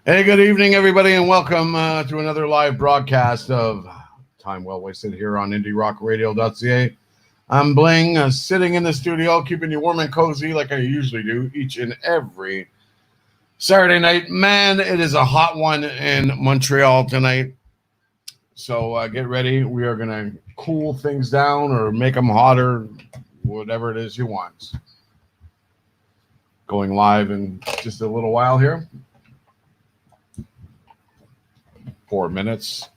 Hey, good evening, everybody, and welcome to another live broadcast of Time Well Wasted here on IndieRockRadio.ca. I'm Bling, sitting in the studio, keeping you warm and cozy like I usually do each and every Saturday night. Man, it is a hot one in Montreal tonight, so get ready. We are going to cool things down or make them hotter, whatever it is you want. Going live in just a little while here. 4 minutes.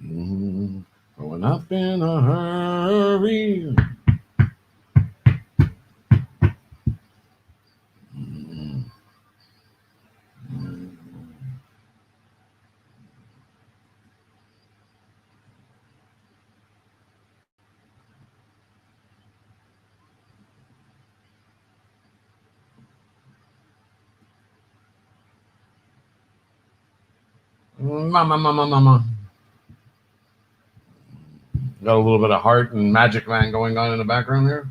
Going up in a hurry. Mama. Got a little bit of Heart and Magic Man going on in the background there.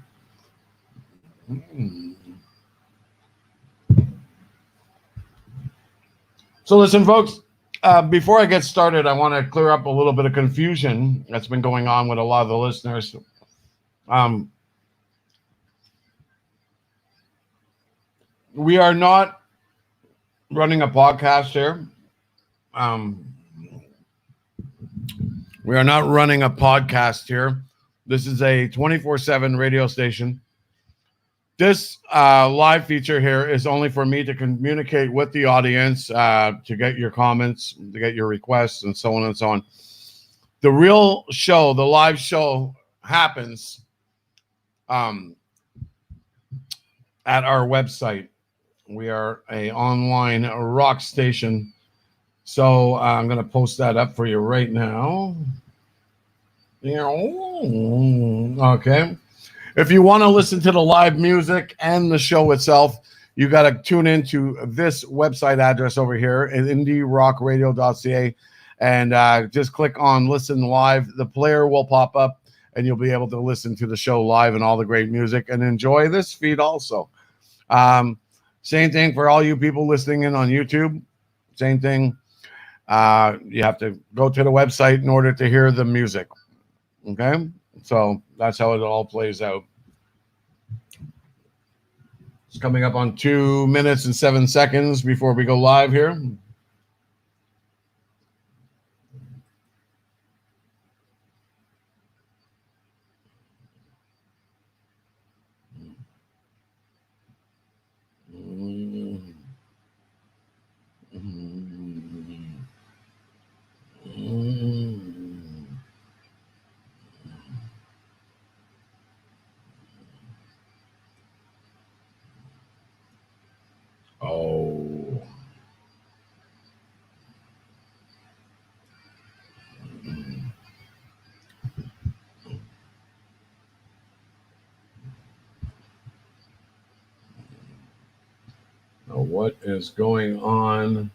So listen, folks, before I get started, I want to clear up a little bit of confusion that's been going on with a lot of the listeners. We are not running a podcast here. We are not running a podcast here. This is a 24/7 radio station. This live feature here is only for me to communicate with the audience, to get your comments, to get your requests, and so on and so on. The real show, the live show, happens at our website. We are an online rock station. So I'm going to post that up for you right now. Okay. If you want to listen to the live music and the show itself, you got to tune into this website address over here at IndieRockRadio.ca and just click on Listen Live. The player will pop up and you'll be able to listen to the show live and all the great music and enjoy this feed also. Same thing for all you people listening in on YouTube. Same thing. You have to go to the website in order to hear the music. Okay? So that's how it all plays out. It's coming up on 2 minutes and 7 seconds before we go live here. Oh. Now, what is going on?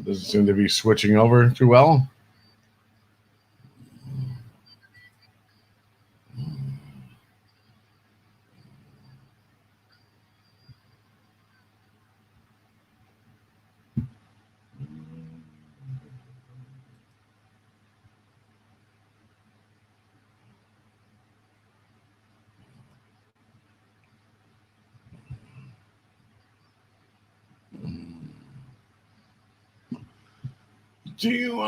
Doesn't seem to be switching over too well. Do you?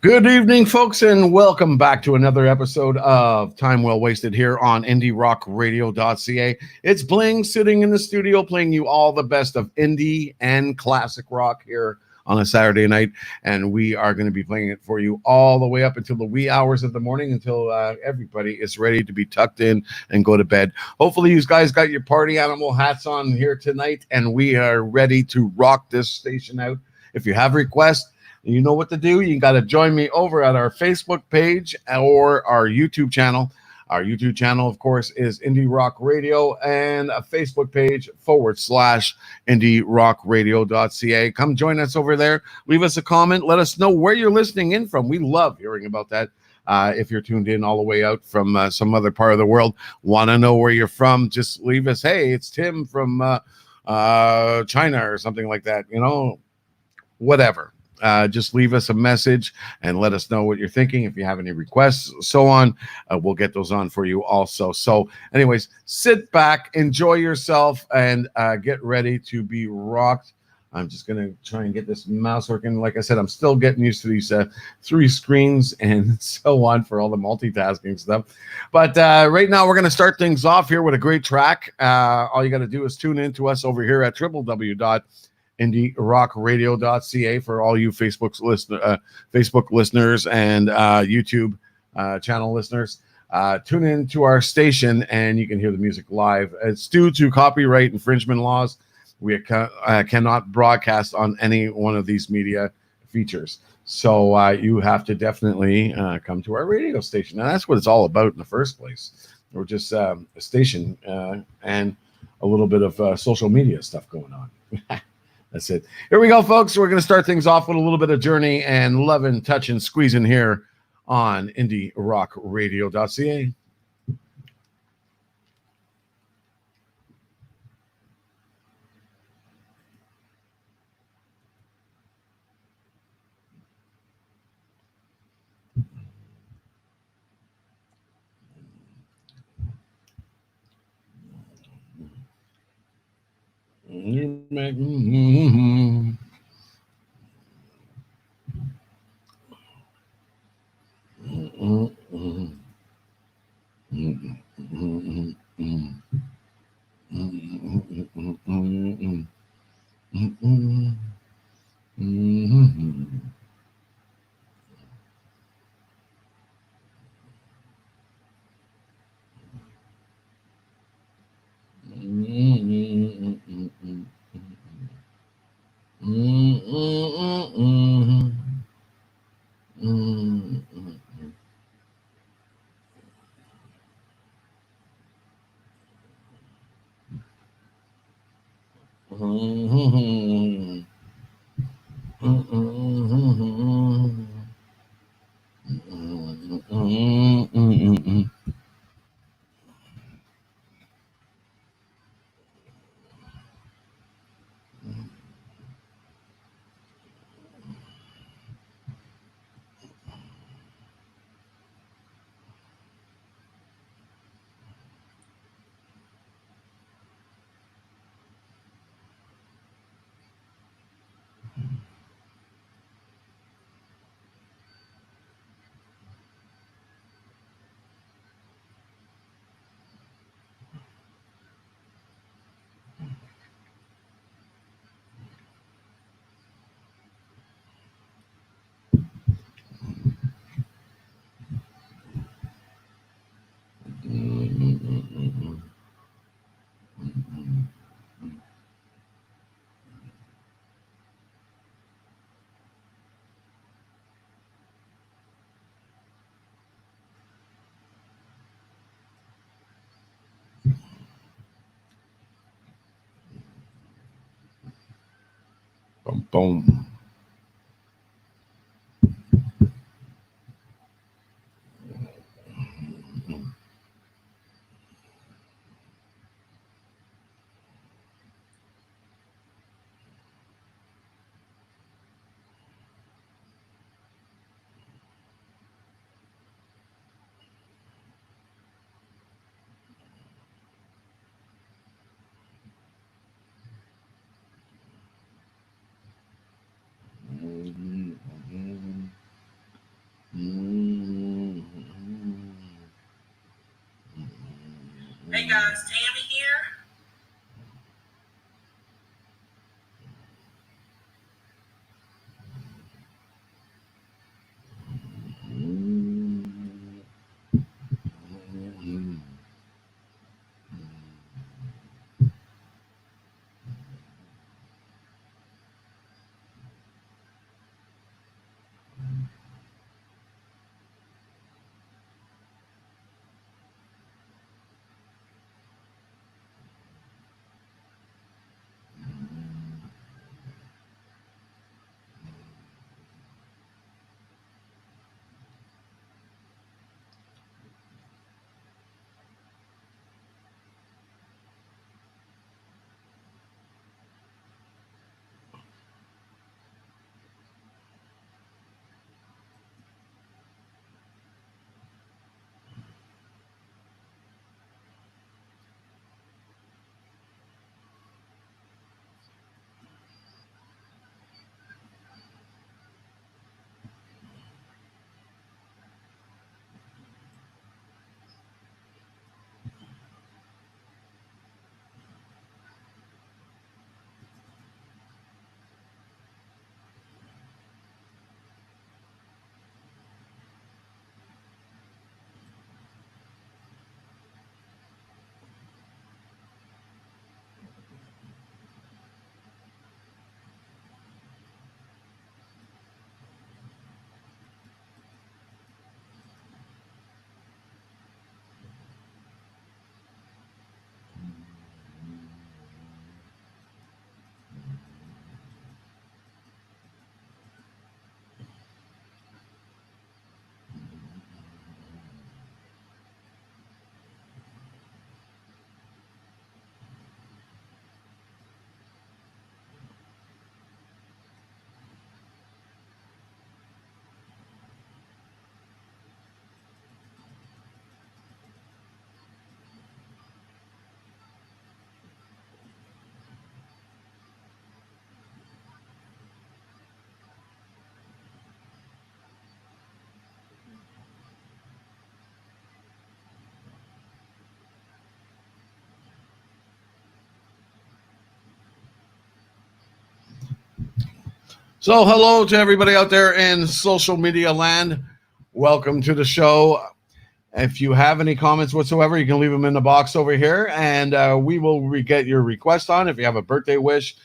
Good evening, folks, and welcome back to another episode of Time Well Wasted here on IndieRockRadio.ca. It's Bling sitting in the studio playing you all the best of indie and classic rock here on a Saturday night, and we are going to be playing it for you all the way up until the wee hours of the morning until everybody is ready to be tucked in and go to bed. Hopefully, you guys got your party animal hats on here tonight, and we are ready to rock this station out. If you have requests, you know what to do. You got to join me over at our Facebook page or our YouTube channel. Our YouTube channel, of course, is Indie Rock Radio, and a Facebook page /IndieRockRadio.ca. Come join us over there. Leave us a comment. Let us know where you're listening in from. We love hearing about that. If you're tuned in all the way out from some other part of the world, want to know where you're from, just leave us, hey, it's Tim from China or something like that, whatever. Just leave us a message and let us know what you're thinking. If you have any requests, so on, we'll get those on for you also. So anyways, sit back, enjoy yourself, and get ready to be rocked. I'm just going to try and get this mouse working. Like I said, I'm still getting used to these 3 screens and so on for all the multitasking stuff. But right now, we're going to start things off here with a great track. All you got to do is tune in to us over here at www.IndieRockRadio.ca for all you Facebook listeners and YouTube channel listeners. Tune in to our station and you can hear the music live. It's due to copyright infringement laws. We cannot broadcast on any one of these media features. So you have to definitely come to our radio station. And that's what it's all about in the first place. We're just a station and a little bit of social media stuff going on. That's it. Here we go, folks. We're going to start things off with a little bit of Journey and loving, touching, squeezing here on IndieRockRadio.ca. Boom, boom. So, hello to everybody out there in social media land. Welcome to the show. If you have any comments whatsoever, you can leave them in the box over here, and we will get your request on. If you have a birthday wish,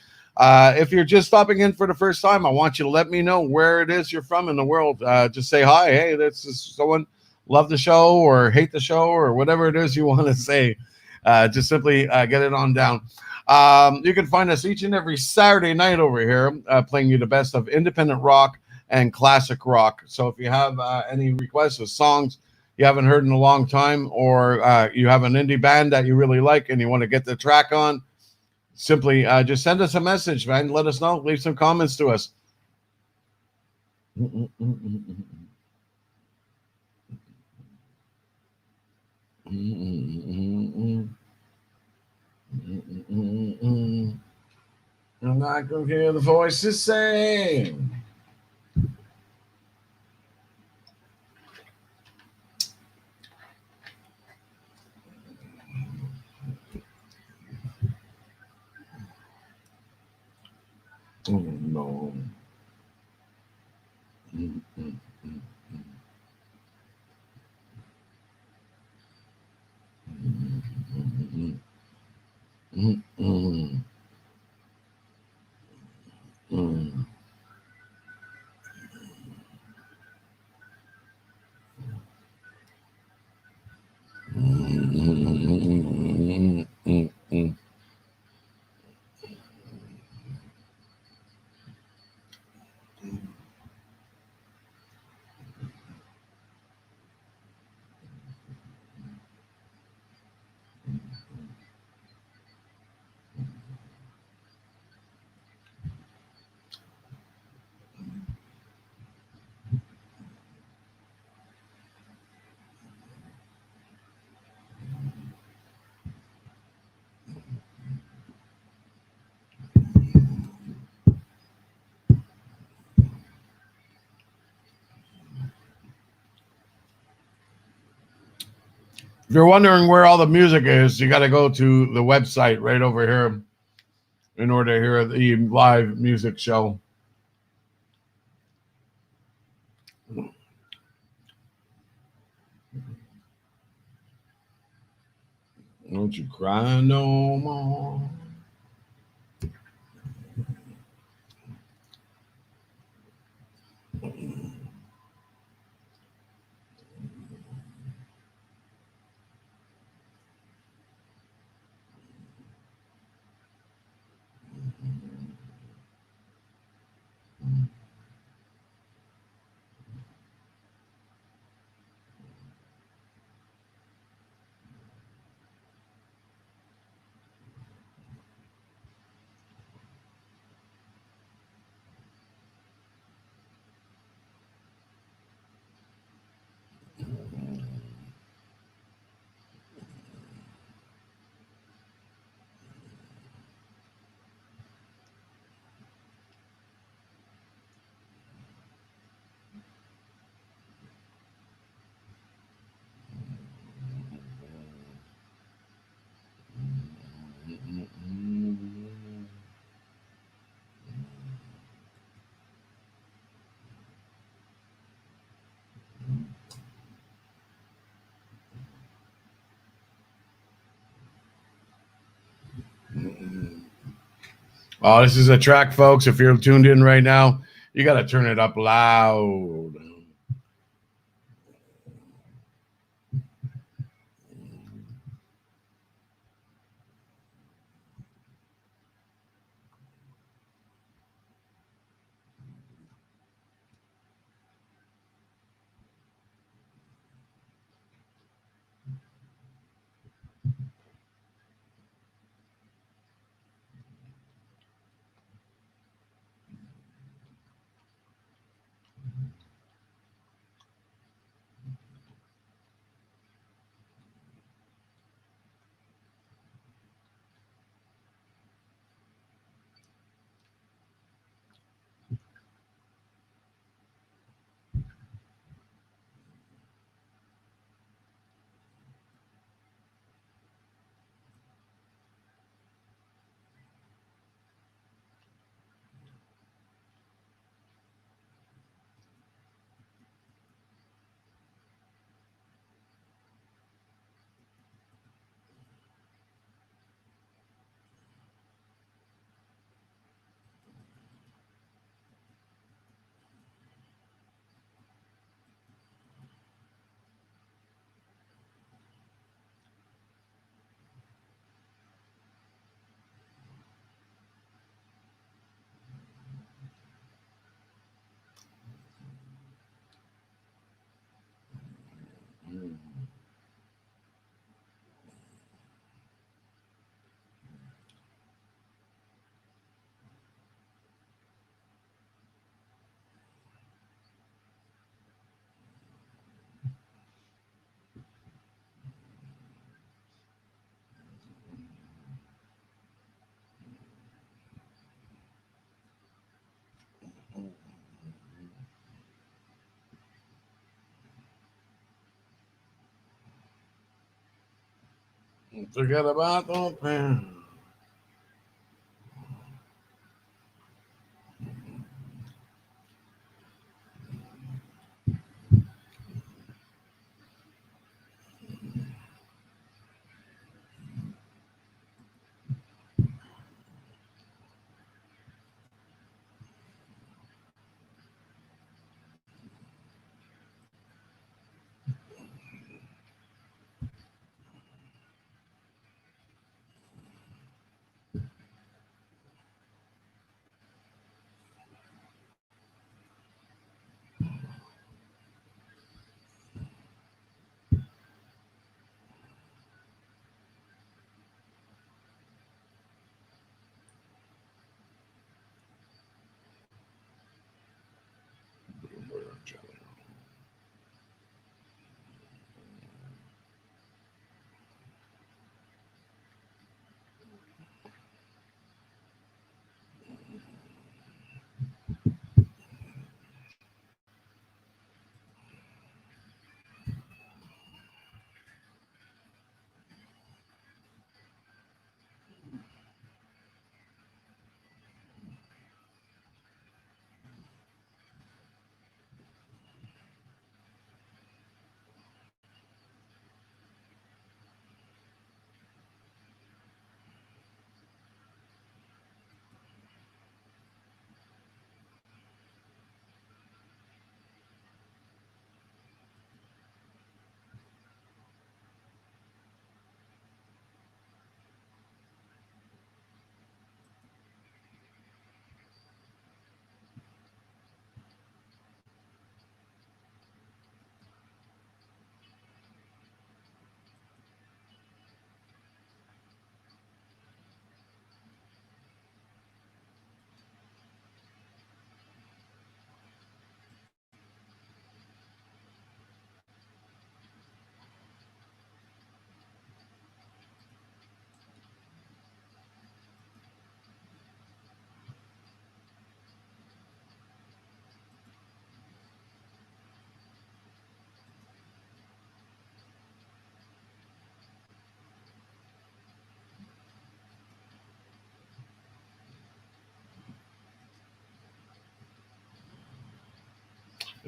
if you're just stopping in for the first time, I want you to let me know where it is you're from in the world. Just say hi. Hey, this is someone. Love the show or hate the show or whatever it is you want to say. Just simply get it on down. You can find us each and every Saturday night over here playing you the best of independent rock and classic rock. So if you have any requests of songs you haven't heard in a long time, or you have an indie band that you really like and you want to get the track on, simply just send us a message, man. Let us know. Leave some comments to us. I'm not going to hear the voices saying. Oh, no. If you're wondering where all the music is, you got to go to the website right over here in order to hear the live music show. Don't you cry no more. Oh, this is a track, folks. If you're tuned in right now, you got to turn it up loud. Forget about the pen.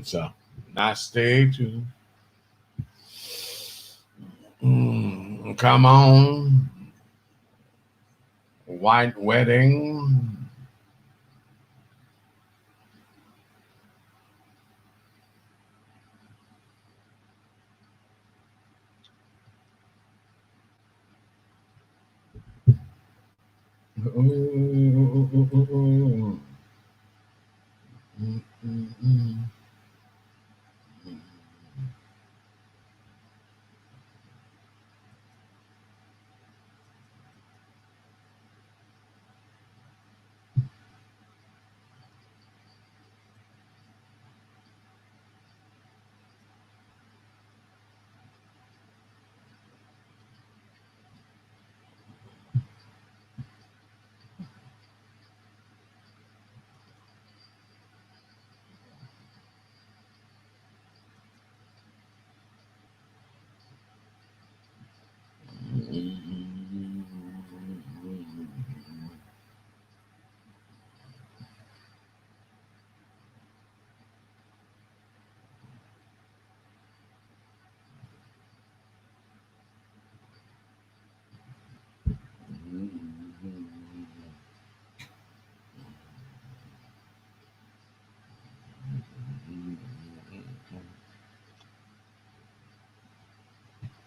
It's a nice day to come on. White wedding.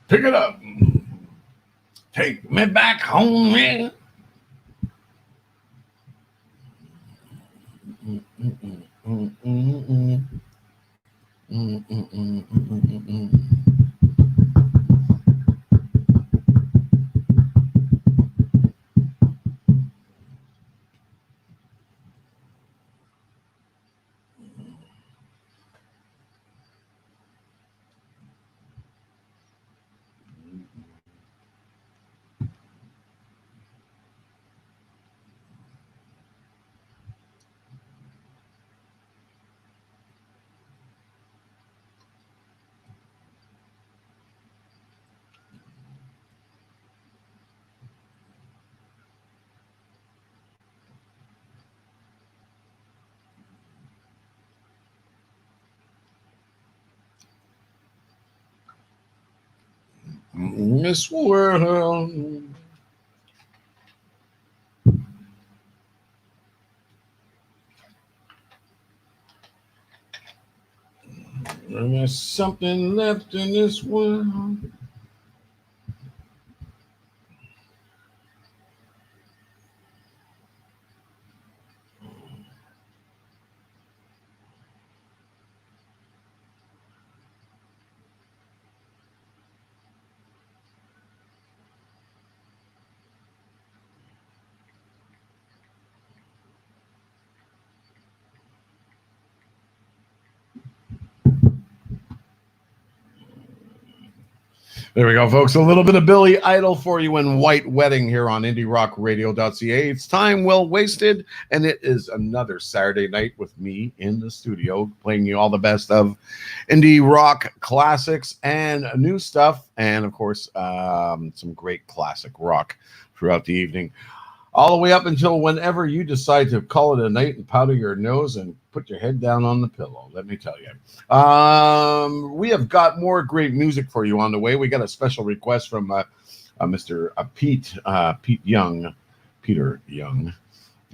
Pick it up. Take me back home, man. Miss World. There's something left in this world. There we go, folks. A little bit of Billy Idol for you in White Wedding here on IndieRockRadio.ca. It's time well wasted, and it is another Saturday night with me in the studio playing you all the best of indie rock classics and new stuff, and of course, some great classic rock throughout the evening. All the way up until whenever you decide to call it a night and powder your nose and put your head down on the pillow, let me tell you. We have got more great music for you on the way. We got a special request from Mr. Peter Young.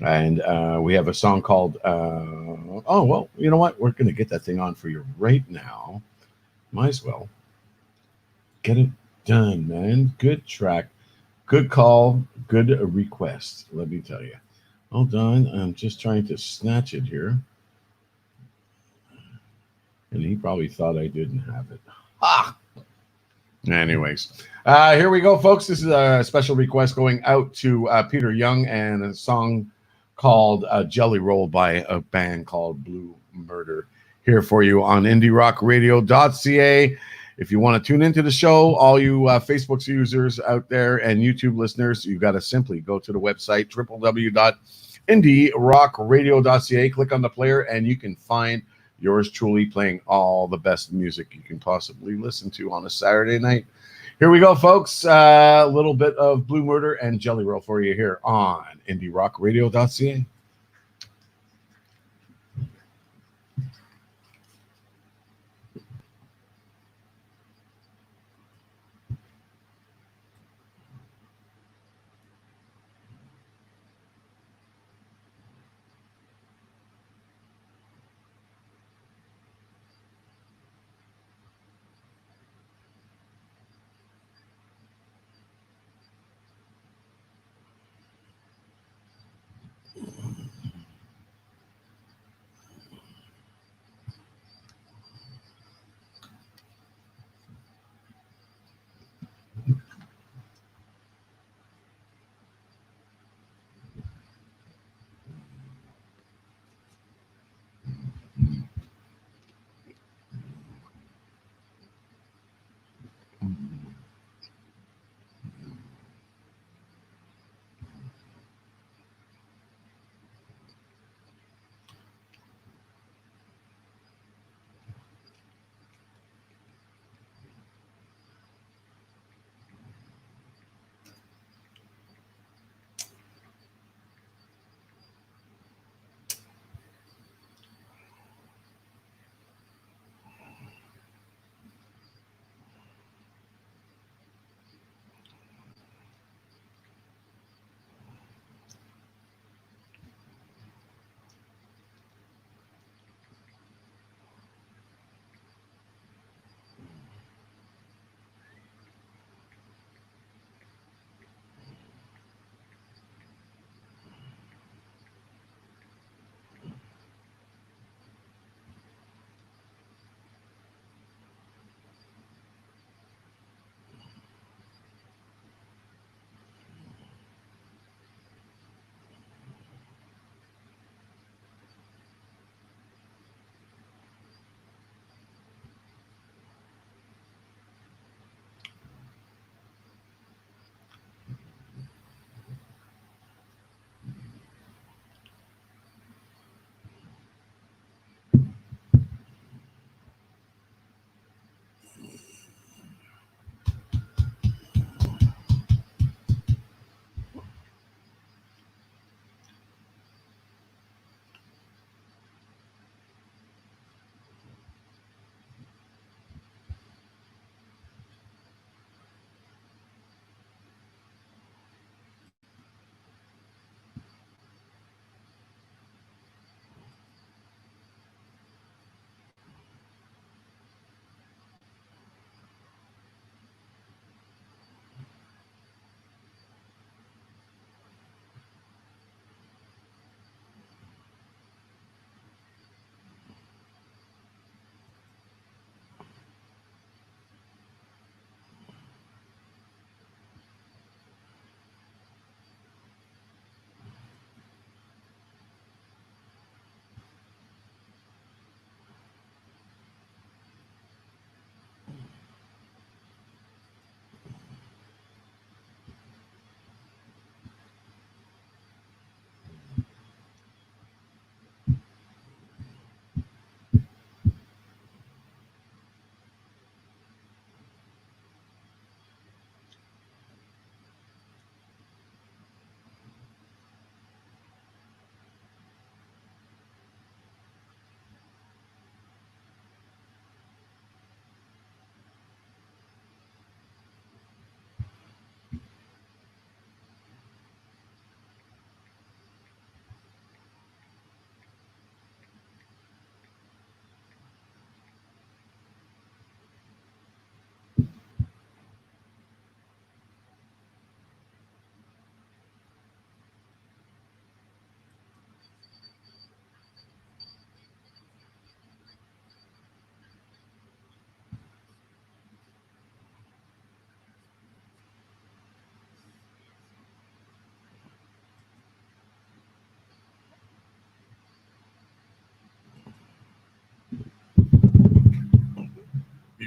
And we have a song called, oh, well, you know what? We're going to get that thing on for you right now. Might as well. Get it done, man. Good track. Good call, good request, let me tell you. Hold on, I'm just trying to snatch it here. And he probably thought I didn't have it. Ah! Anyways, here we go, folks. This is a special request going out to Peter Young and a song called Jelly Roll by a band called Blue Murder. Here for you on IndieRockRadio.ca. If you want to tune into the show, all you Facebook users out there and YouTube listeners, you got to simply go to the website, www.indierockradio.ca, click on the player, and you can find yours truly playing all the best music you can possibly listen to on a Saturday night. Here we go, folks. A little bit of Blue Murder and Jelly Roll for you here on IndieRockRadio.ca.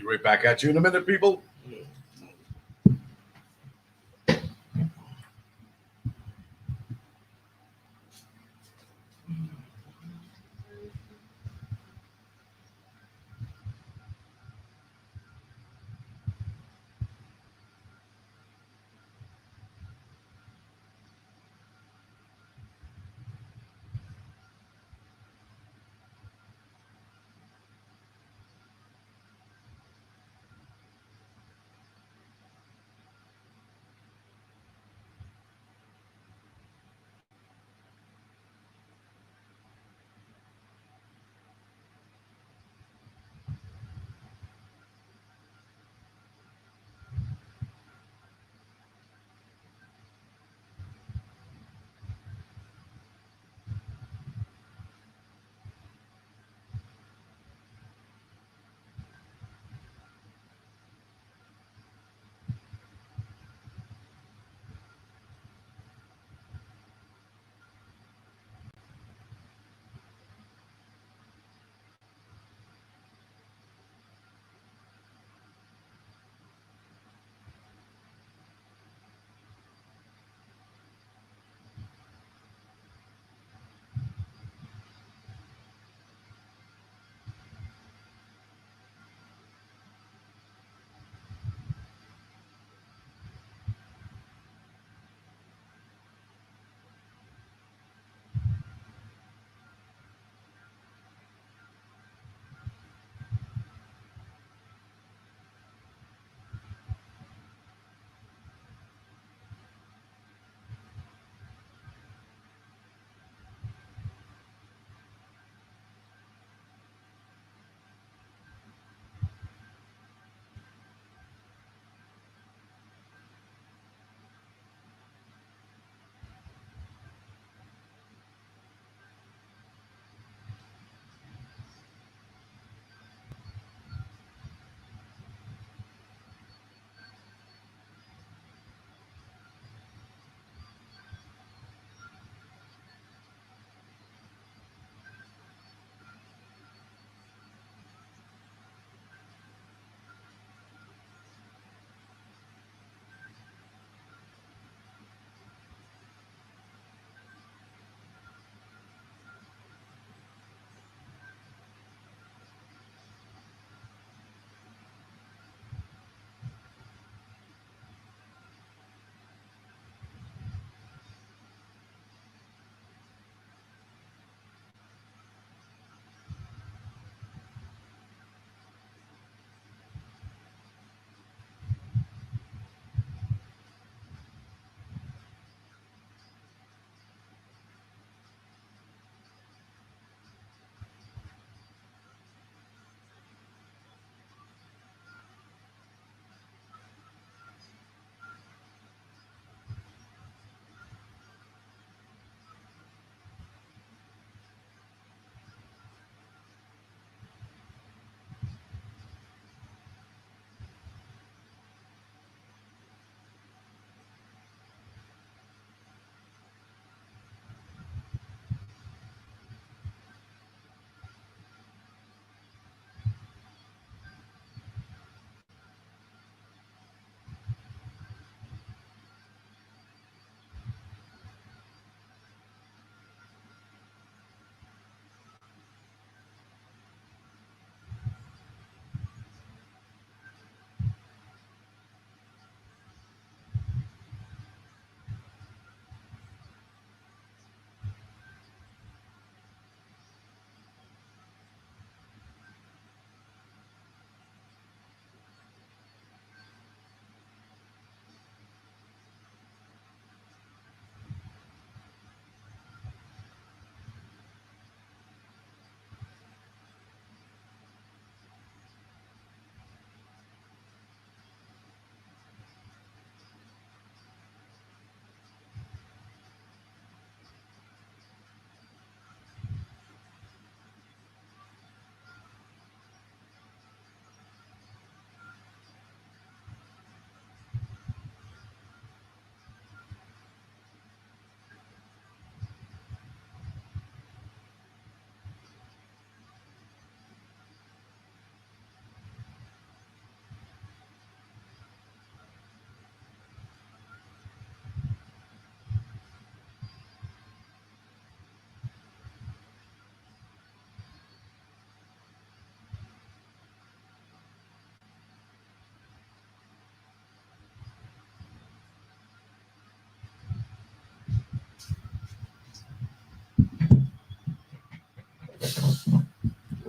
right back at you in a minute, people.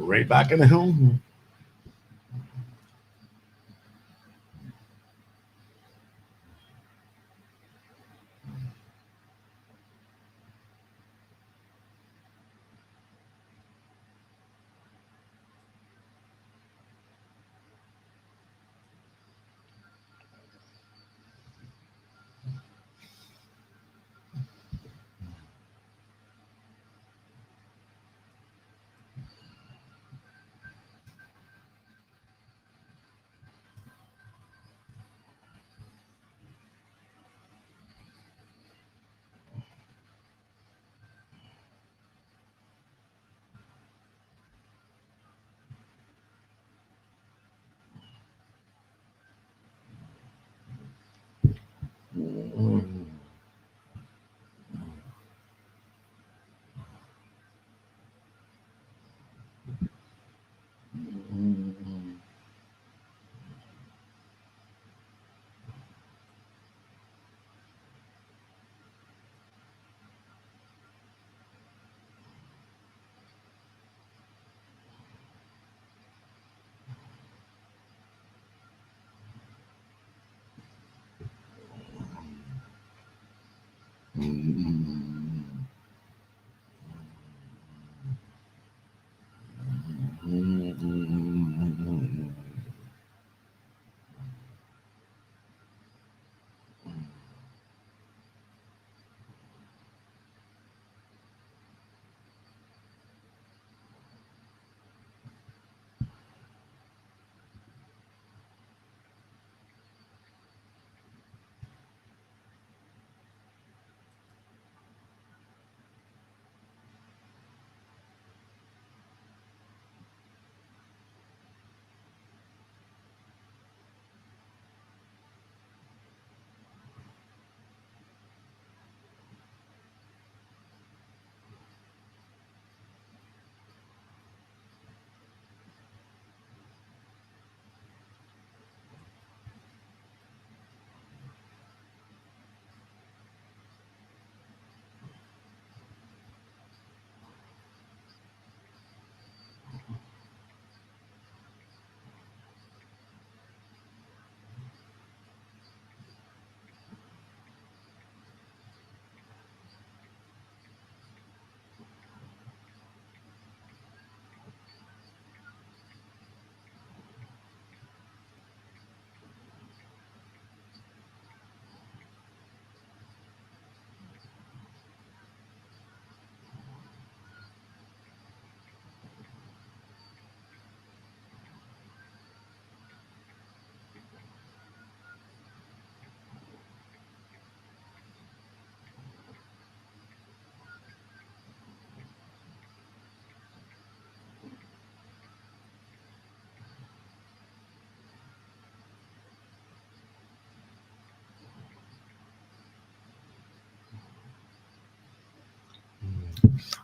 right back in the hill.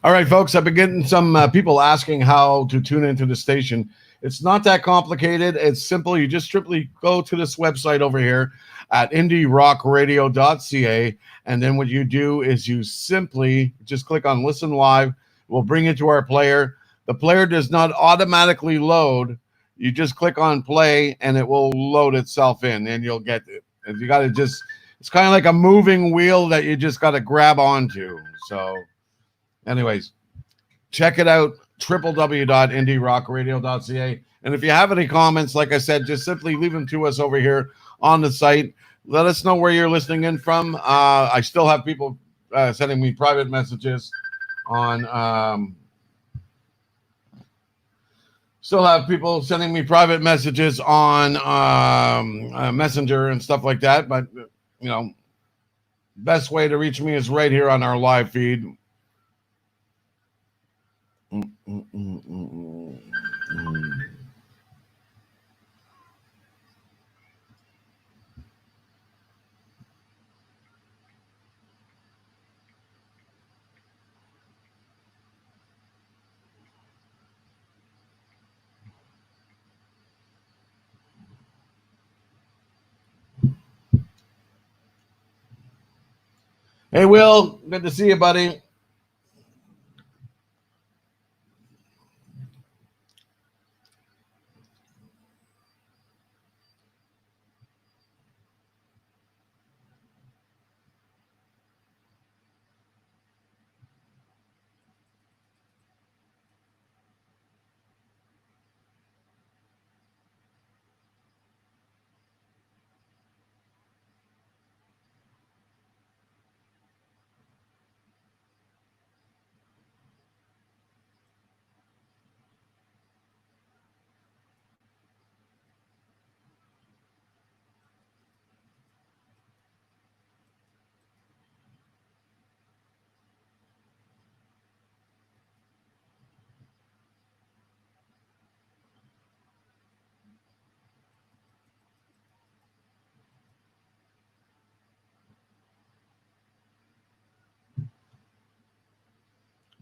All right, folks, I've been getting some people asking how to tune into the station. It's not that complicated. It's simple. You just simply go to this website over here at indierockradio.ca. And then what you do is you simply just click on listen live. We'll bring you to our player. The player does not automatically load. You just click on play and it will load itself in and you'll get it. And you got to just, it's kind of like a moving wheel that you just got to grab onto. So, anyways, check it out, www.indierockradio.ca. And if you have any comments, like I said, just simply leave them to us over here on the site. Let us know where you're listening in from. I still have people sending me private messages on Messenger and stuff like that. But, you know, best way to reach me is right here on our live feed. Hey, Will, good to see you, buddy.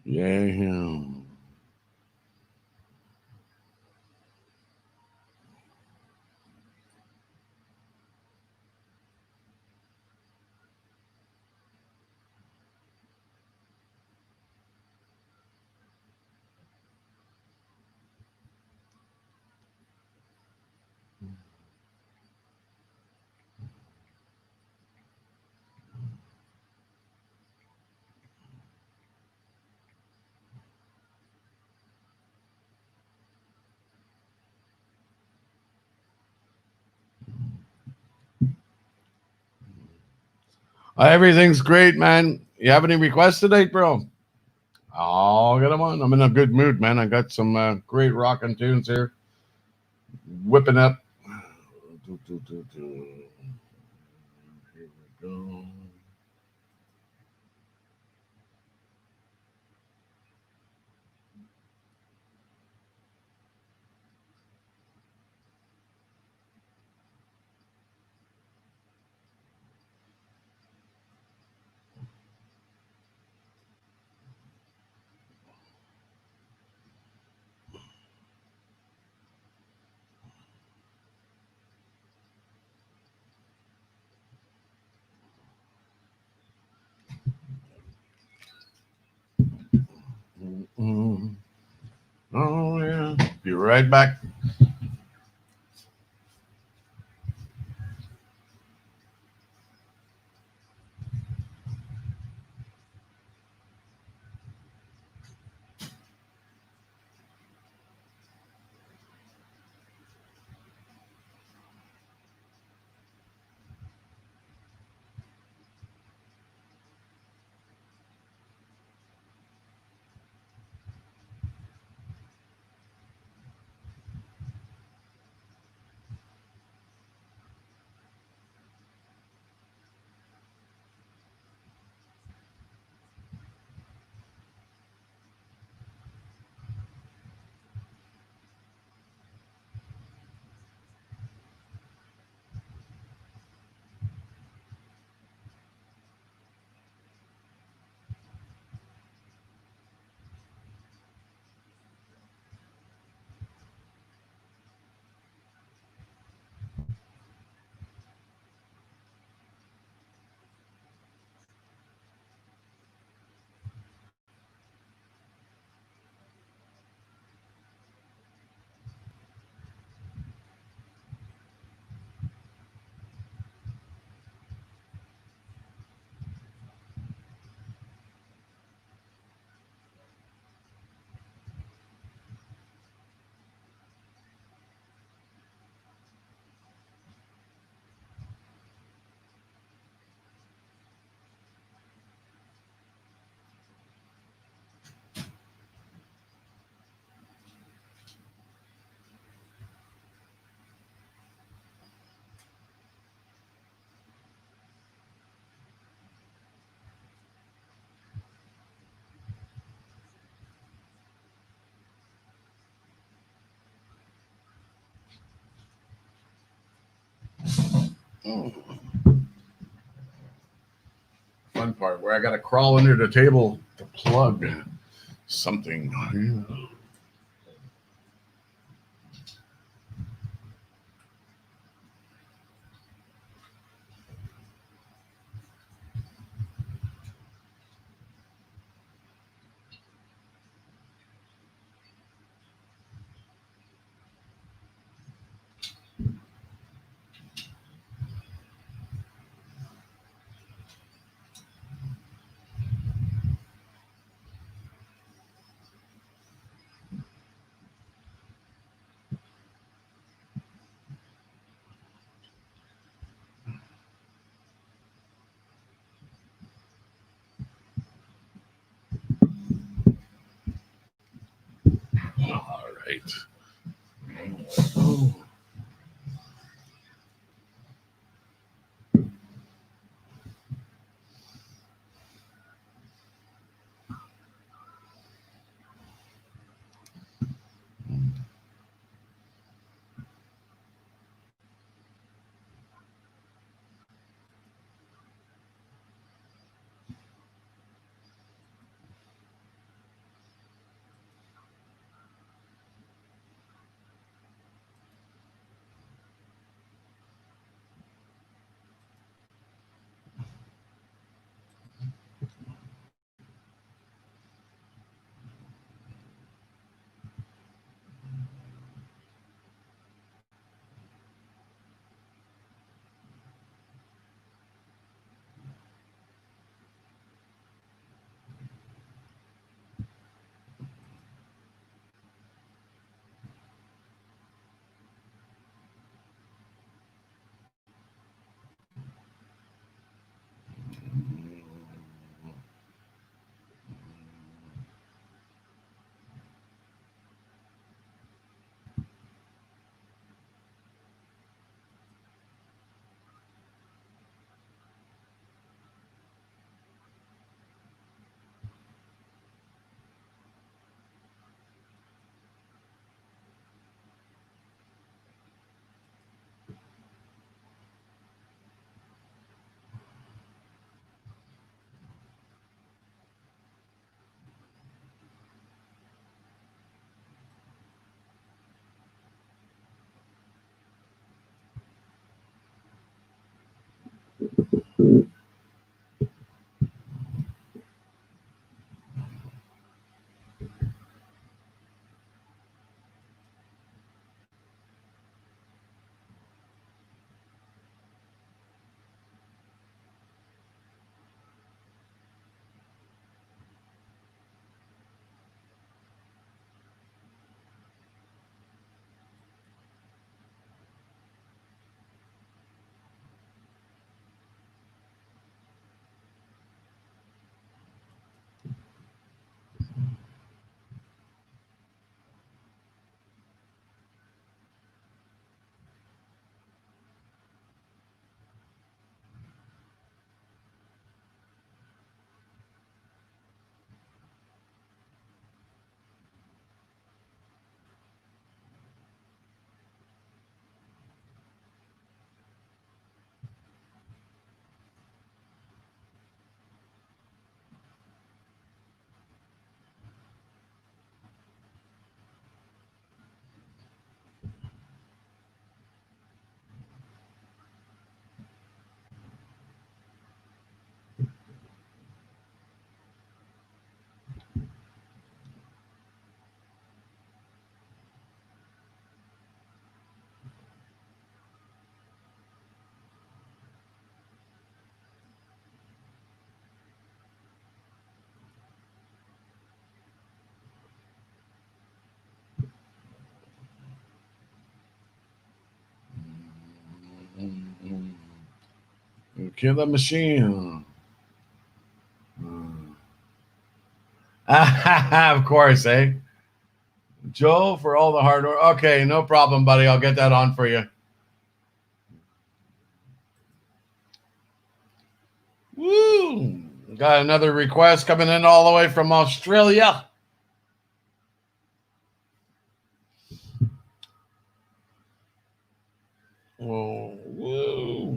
Yeah. Everything's great, man. You have any requests today, bro? I'll get them on. I'm in a good mood, man. I got some great rockin' tunes here. Whipping up. Here we go. Mm. Oh, yeah. Be right back. Oh, fun part where I got to crawl under the table to plug something. All right. Oh, Killer Machine. Of course, eh? Joe, for all the hard work. Okay, no problem, buddy. I'll get that on for you. Woo! Got another request coming in all the way from Australia. Whoa, whoa.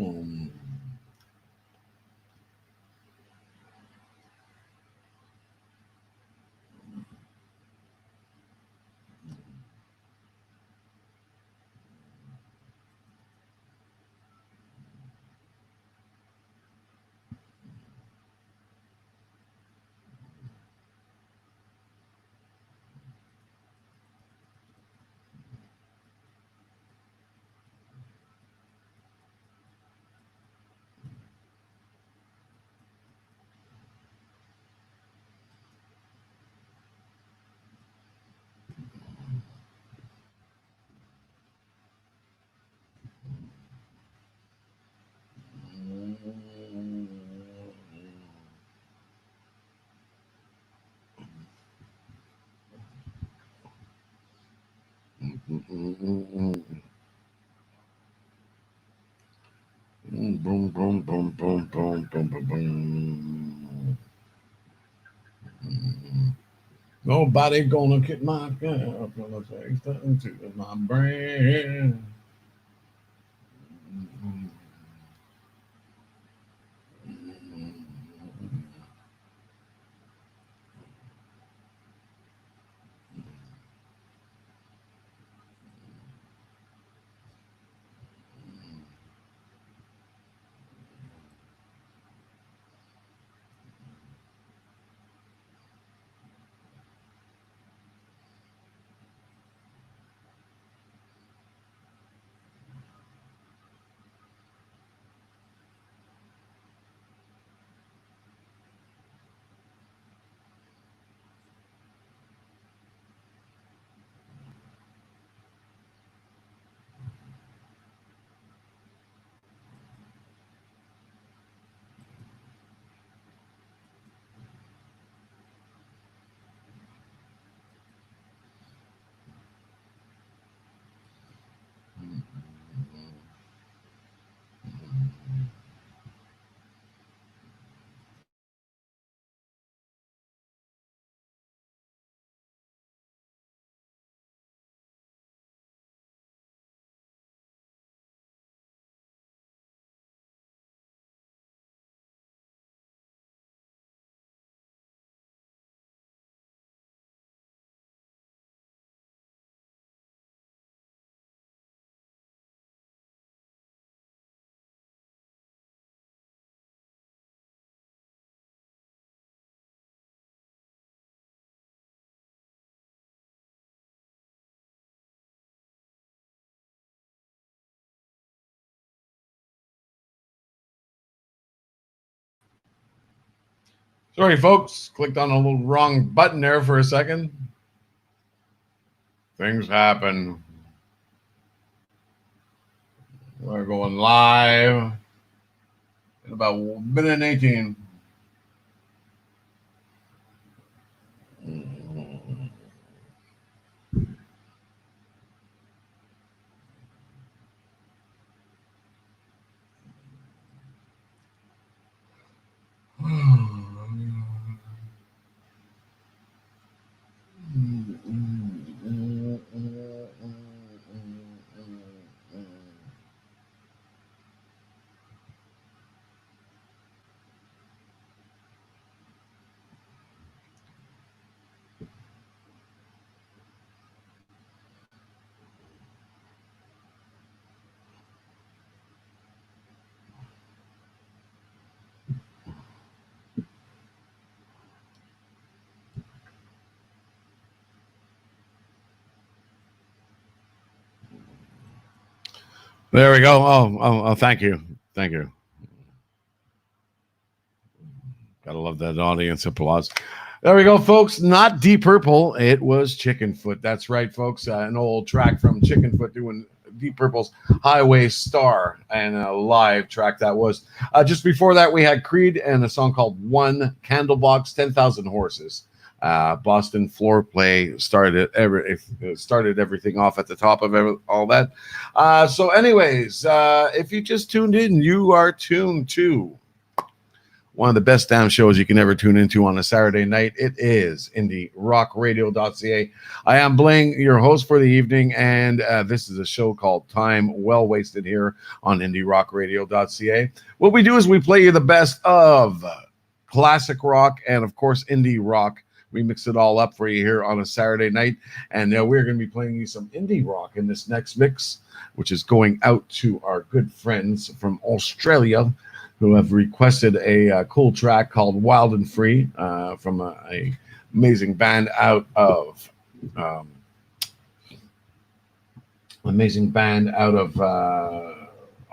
Boom, boom, boom, boom, boom, boom, boom, boom. Nobody gonna get my gun. Gonna take something to my brain. Sorry, folks. Clicked on a little wrong button there for a second. Things happen. We're going live in about a minute and 18. There we go. Oh, thank you. Thank you. Gotta love that audience applause. There we go, folks. Not Deep Purple. It was Chicken Foot. That's right, folks. An old track from Chicken Foot doing Deep Purple's Highway Star, and a live track that was. Just before that, we had Creed and a song called One Candlebox, 10,000 Horses. Boston Floor Play started everything off at the top of all that. So, anyways, if you just tuned in, you are tuned to one of the best damn shows you can ever tune into on a Saturday night. It is IndieRockRadio.ca. I am Bling, your host for the evening, and this is a show called Time Well Wasted here on IndieRockRadio.ca. What we do is we play you the best of classic rock and, of course, indie rock. We mix it all up for you here on a Saturday night, and we're going to be playing you some indie rock in this next mix, which is going out to our good friends from Australia, who have requested a cool track called Wild and Free from a amazing band out of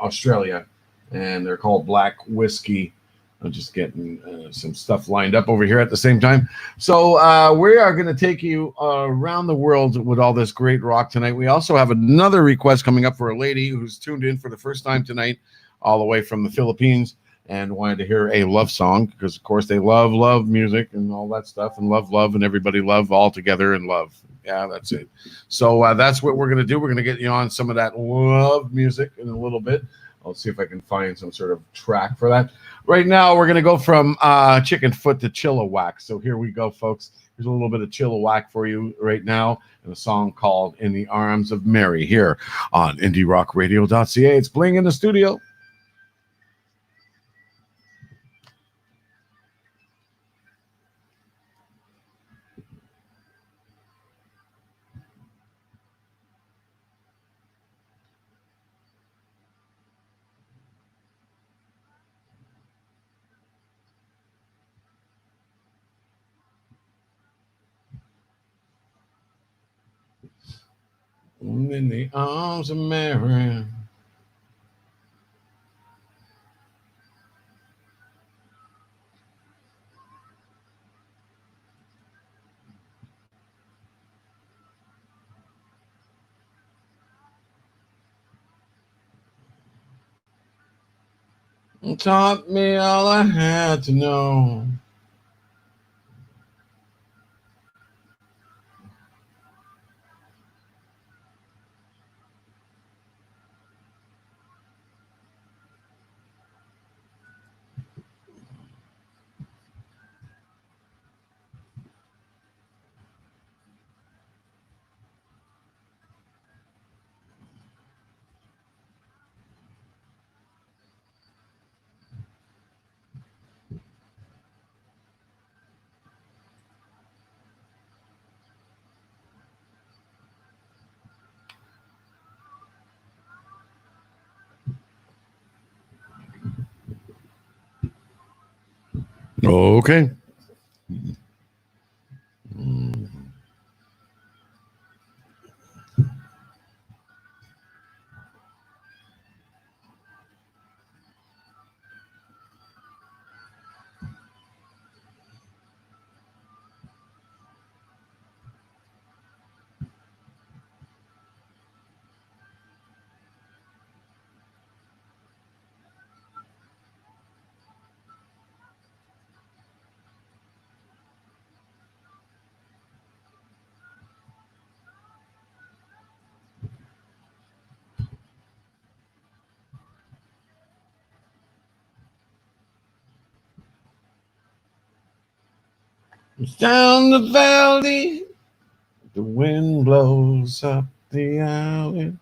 Australia, and they're called Black Whiskey. I'm just getting some stuff lined up over here at the same time. So we are going to take you around the world with all this great rock tonight. We also have another request coming up for a lady who's tuned in for the first time tonight, all the way from the Philippines, and wanted to hear a love song because, of course, they love music and all that stuff, and love, and everybody love all together and love. Yeah, that's it. So that's what we're going to do. We're going to get you on some of that love music in a little bit. I'll see if I can find some sort of track for that. Right now, we're going to go from Chicken Foot to Chilliwack. So here we go, folks. Here's a little bit of Chilliwack for you right now, and a song called In the Arms of Mary here on IndieRockRadio.ca. It's Bling in the studio. In the arms of Mary. Taught me all I had to know. Okay. Down the valley, the wind blows up the alley.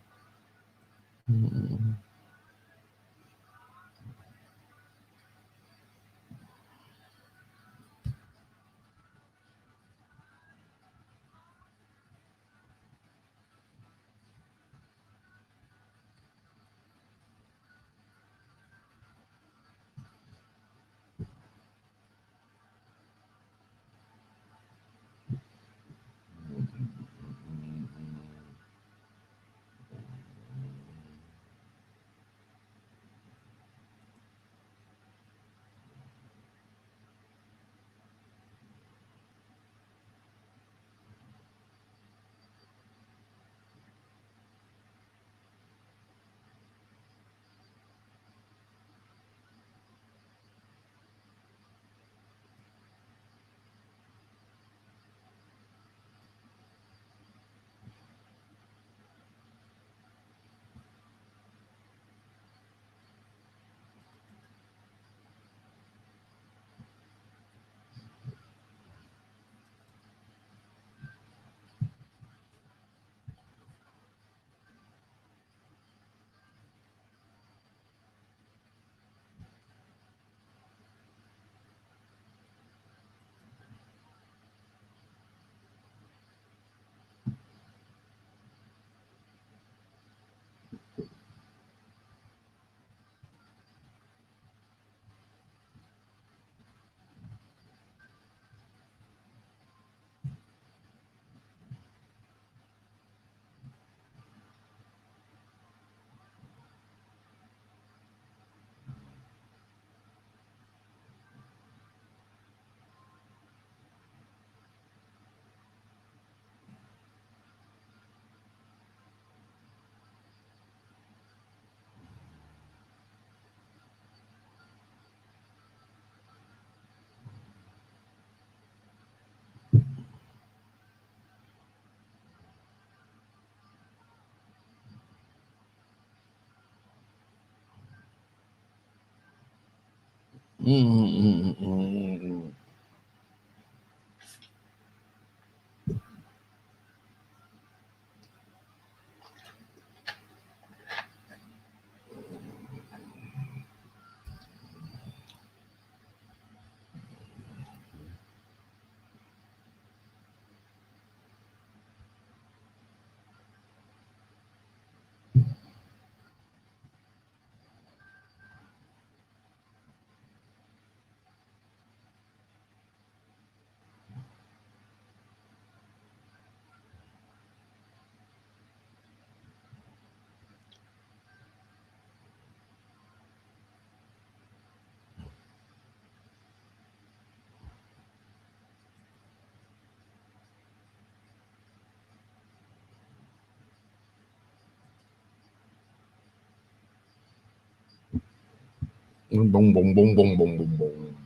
Boom, boom, boom, boom, boom, boom, boom.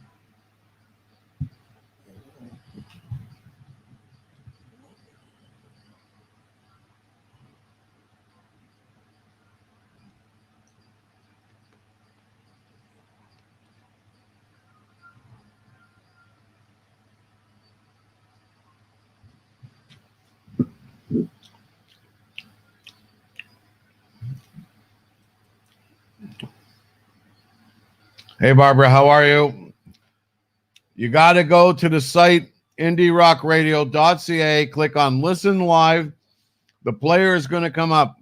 Hey, Barbara, how are you? You got to go to the site indierockradio.ca, click on listen live. The player is going to come up.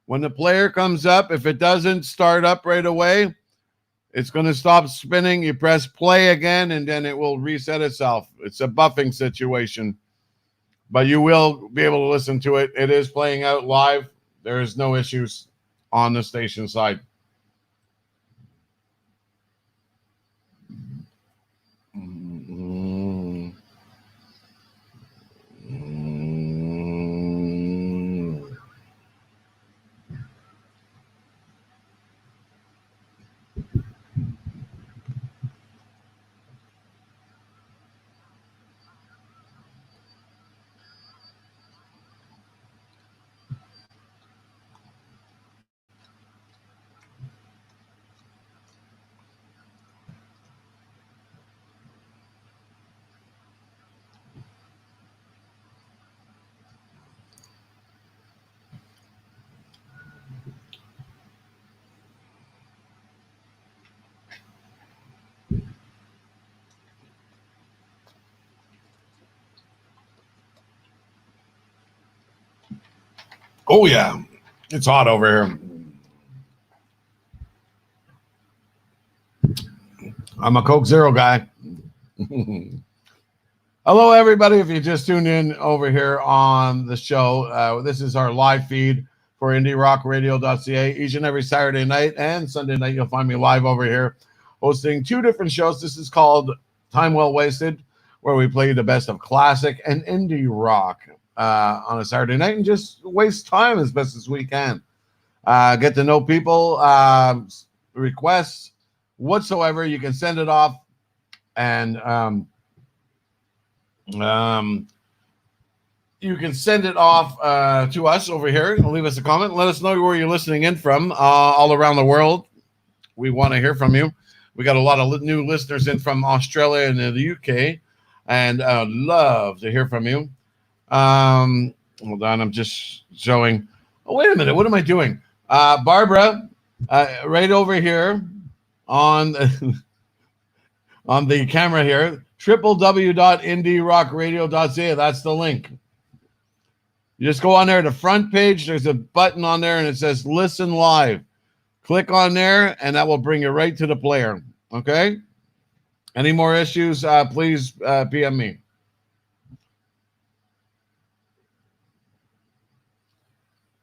When the player comes up, if it doesn't start up right away, it's going to stop spinning. You press play again, and then it will reset itself. It's a buffing situation, but you will be able to listen to it. It is playing out live. There is no issues on the station side. Oh, yeah. It's hot over here. I'm a Coke Zero guy. Hello, everybody. If you just tuned in over here on the show, this is our live feed for indierockradio.ca. Each and every Saturday night and Sunday night, you'll find me live over here hosting two different shows. This is called Time Well Wasted, where we play the best of classic and indie rock on a Saturday night and just waste time as best as we can. Get to know people, requests, whatsoever. You can send it off, and you can send it off to us over here. Leave us a comment. Let us know where you're listening in from all around the world. We want to hear from you. We got a lot of new listeners in from Australia and the UK, and love to hear from you. Hold on, I'm just showing. Oh, wait a minute. What am I doing? Barbara, right over here on on the camera here, www.indierockradio.ca. That's the link. You just go on there, the front page, there's a button on there, and it says listen live. Click on there, and that will bring you right to the player. Okay? Any more issues, please PM me.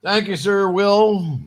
Thank you, sir, Will.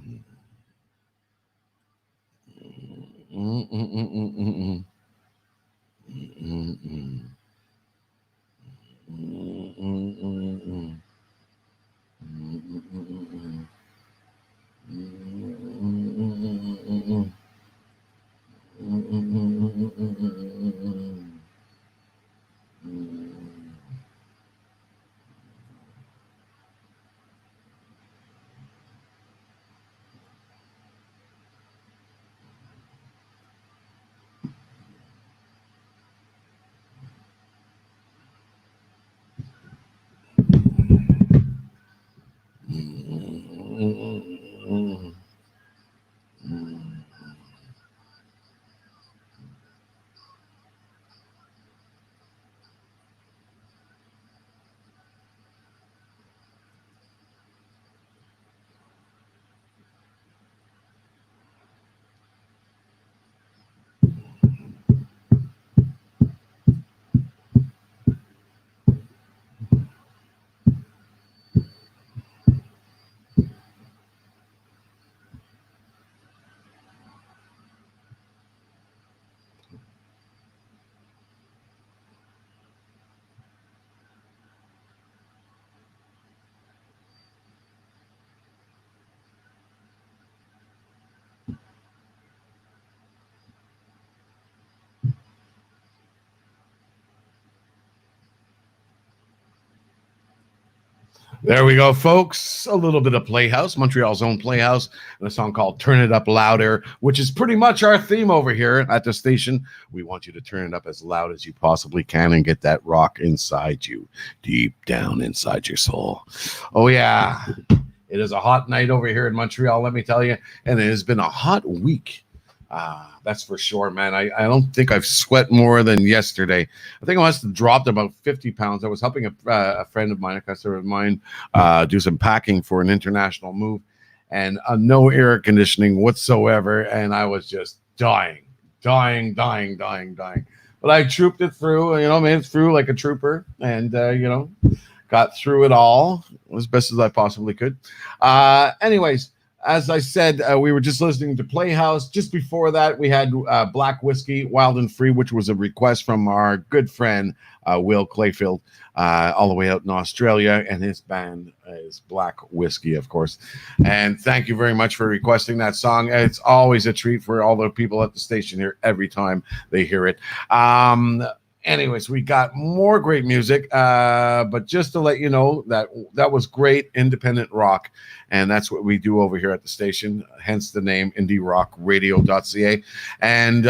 There we go, folks. A little bit of Playhouse, Montreal's own Playhouse, and a song called Turn It Up Louder, which is pretty much our theme over here at the station. We want you to turn it up as loud as you possibly can and get that rock inside you, deep down inside your soul. Oh, yeah. It is a hot night over here in Montreal, let me tell you, and it has been a hot week. That's for sure, man. I don't think I've sweat more than yesterday. I think I must have dropped about 50 pounds. I was helping a friend of mine, a customer of mine, do some packing for an international move, and no air conditioning whatsoever. And I was just dying. But I trooped it through, made it through like a trooper, and, got through it all as best as I possibly could. Anyways, as I said, we were just listening to Playhouse. Just before that, we had Black Whiskey, Wild and Free, which was a request from our good friend, Will Clayfield, all the way out in Australia. And his band is Black Whiskey, of course. And thank you very much for requesting that song. It's always a treat for all the people at the station here every time they hear it. Anyways, we got more great music, but just to let you know that was great independent rock, and that's what we do over here at the station, hence the name indierockradio.ca. And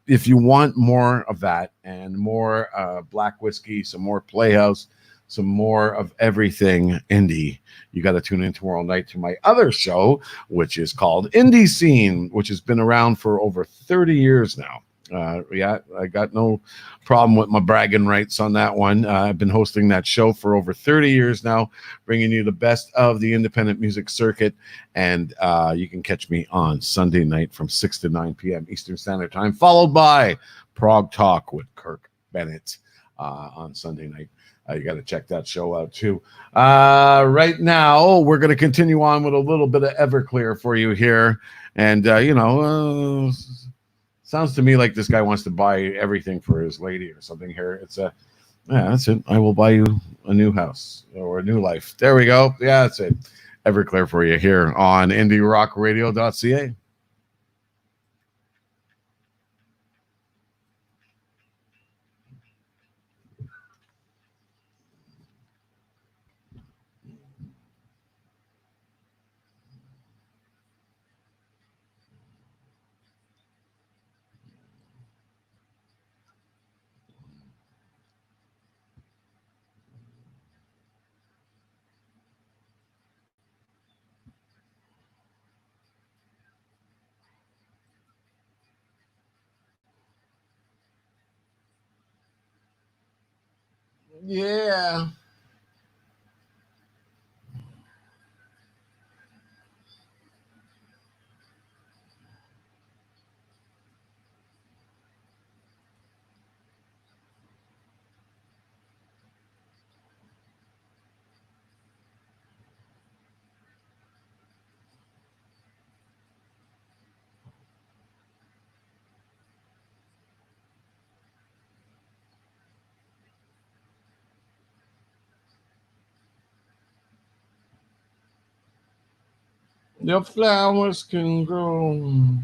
if you want more of that and more Black Whiskey, some more Playhouse, some more of everything indie, you got to tune in tomorrow night to my other show, which is called Indie Scene, which has been around for over 30 years now. Yeah, I got no problem with my bragging rights on that one. I've been hosting that show for over 30 years now, bringing you the best of the independent music circuit. And you can catch me on Sunday night from 6 to 9 p.m. Eastern Standard Time, followed by Prog Talk with Kirk Bennett on Sunday night. You got to check that show out too. Right now, we're going to continue on with a little bit of Everclear for you here. And, sounds to me like this guy wants to buy everything for his lady or something here. Yeah, that's it. I will buy you a new house or a new life. There we go. Yeah, that's it. Everclear for you here on indierockradio.ca. Yeah. Your flowers can grow.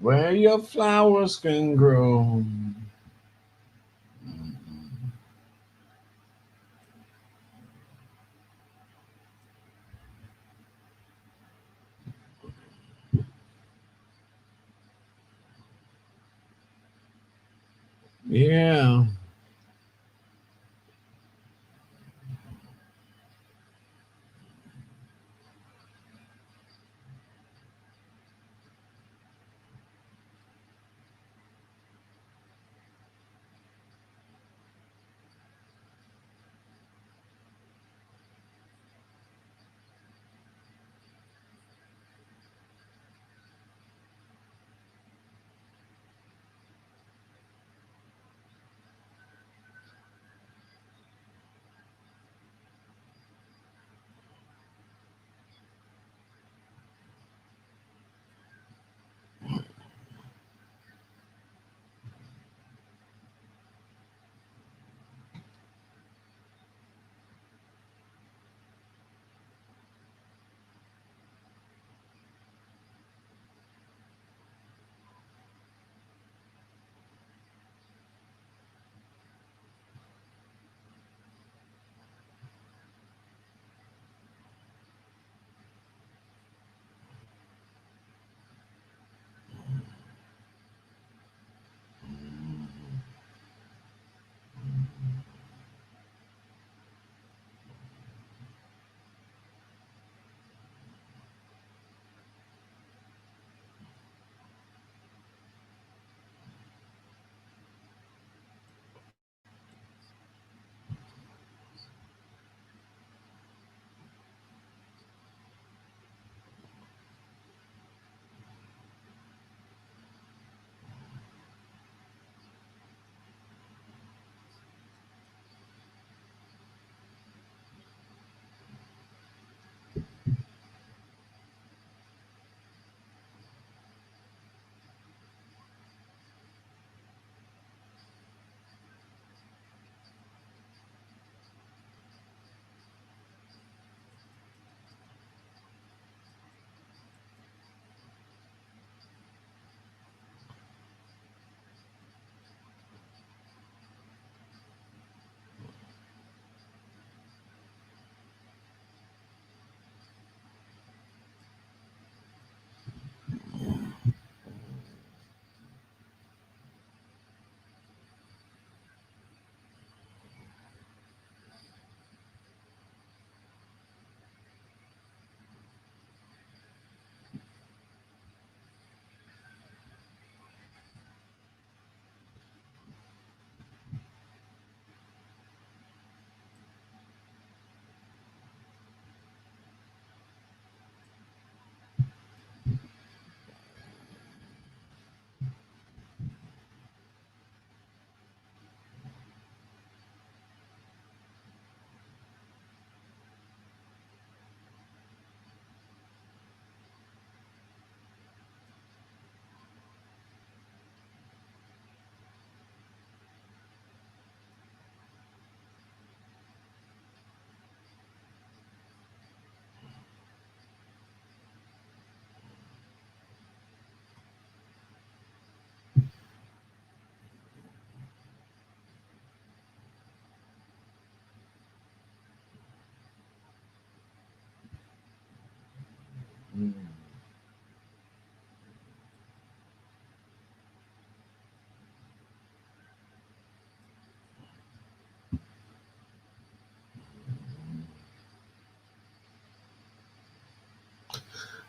Where your flowers can grow. Yeah.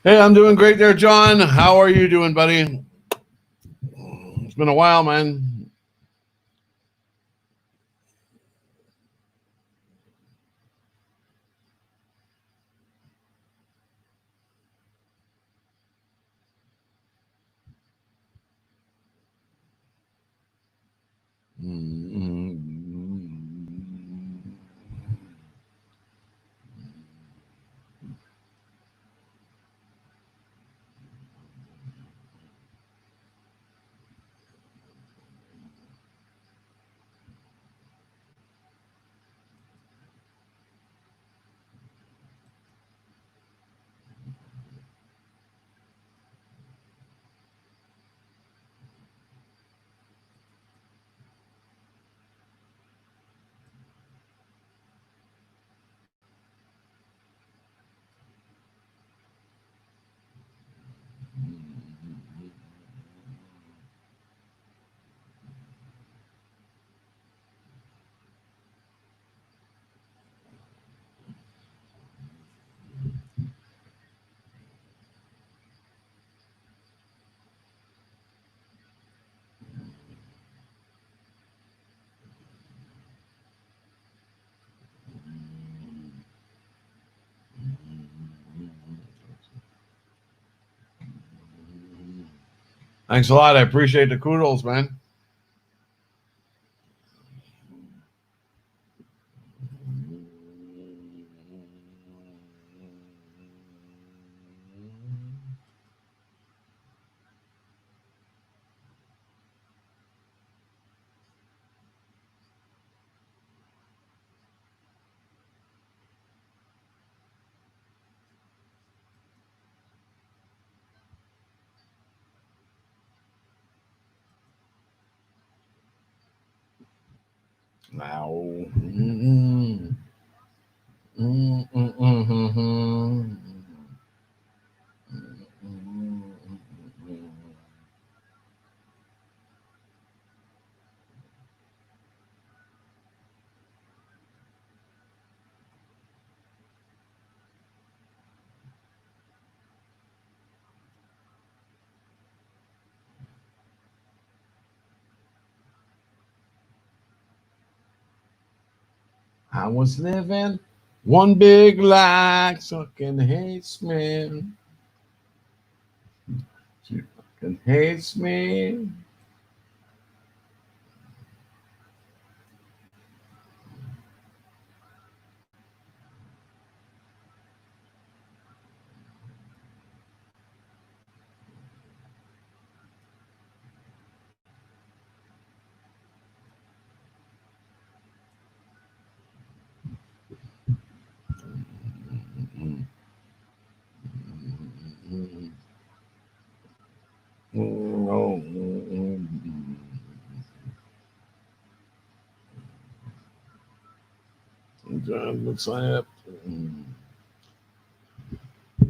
Hey, I'm doing great there, John. How are you doing, buddy? It's been a while, man. Thanks a lot. I appreciate the kudos, man. Now. I was living one big lie, fucking hates me. She fucking hates me.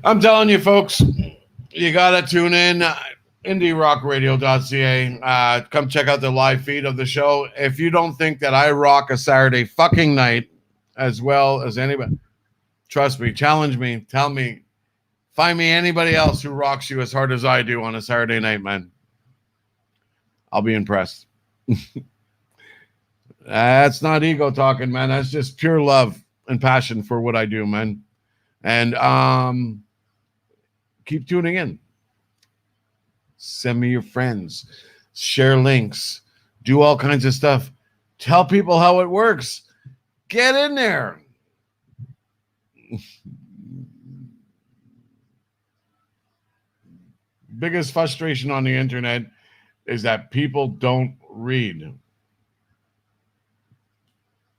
I'm telling you, folks, you gotta tune in. IndieRockRadio.ca. Come check out the live feed of the show. If you don't think that I rock a Saturday fucking night as well as anybody, trust me, challenge me, tell me, find me anybody else who rocks you as hard as I do on a Saturday night, man. I'll be impressed. That's not ego talking, man. That's just pure love and passion for what I do, man. And keep tuning in. Send me your friends, share links, do all kinds of stuff. Tell people how it works. Get in there. Biggest frustration on the internet is that people don't read.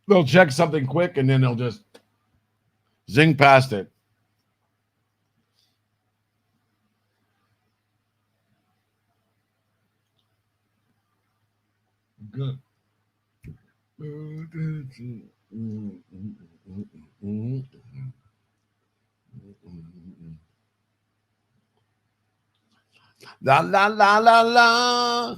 They'll check something quick and then they'll just zing past it. Good. La la la la la.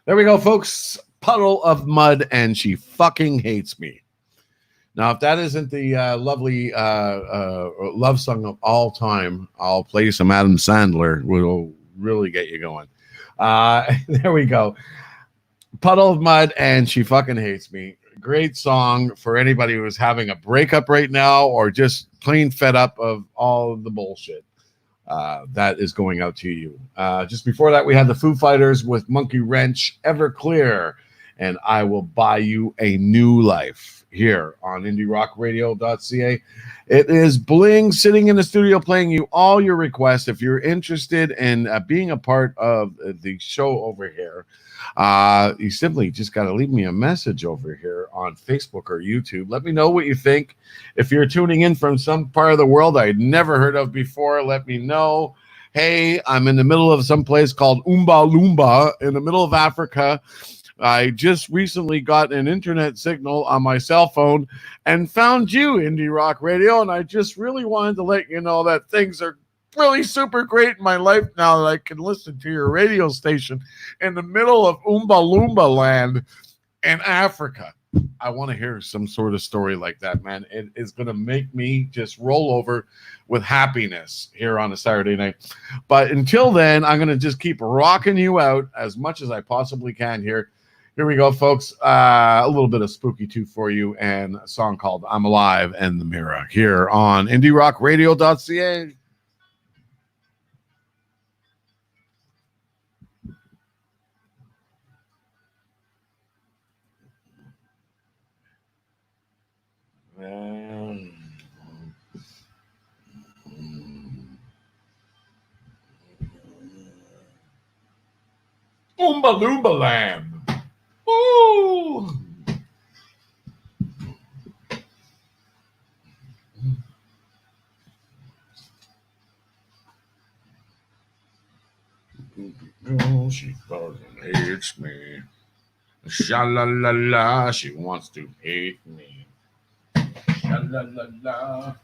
There we go, folks. Puddle of Mud, and She Fucking Hates Me. Now, if that isn't the lovely love song of all time, I'll play you some Adam Sandler. Will really get you going. There we go. Puddle of Mud, and She Fucking Hates Me. Great song for anybody who's having a breakup right now or just plain fed up of all the bullshit. That is going out to you. Just before that, we had the Foo Fighters with Monkey Wrench, Everclear, and I Will Buy You a New Life here on IndieRockRadio.ca. It is Bling sitting in the studio playing you all your requests. If you're interested in being a part of the show over here, you simply just got to leave me a message over here on Facebook or YouTube. Let me know what you think. If you're tuning in from some part of the world I'd never heard of before, let me know. Hey, I'm in the middle of some place called Oomba Loomba in the middle of Africa. I just recently got an internet signal on my cell phone and found you, Indie Rock Radio, and I just really wanted to let you know that things are really super great in my life now that I can listen to your radio station in the middle of Oomba Loomba land in Africa. I want to hear some sort of story like that, man. It is going to make me just roll over with happiness here on a Saturday night. But until then, I'm going to just keep rocking you out as much as I possibly can here. Here we go, folks. A little bit of Spooky Tooth for you and a song called I'm Alive and the Mirror here on IndieRockRadio.ca. Oomba Loomba Land. Ooh. Oh, she fucking hates me. Sha la la la, she wants to hate me. Sha la la la.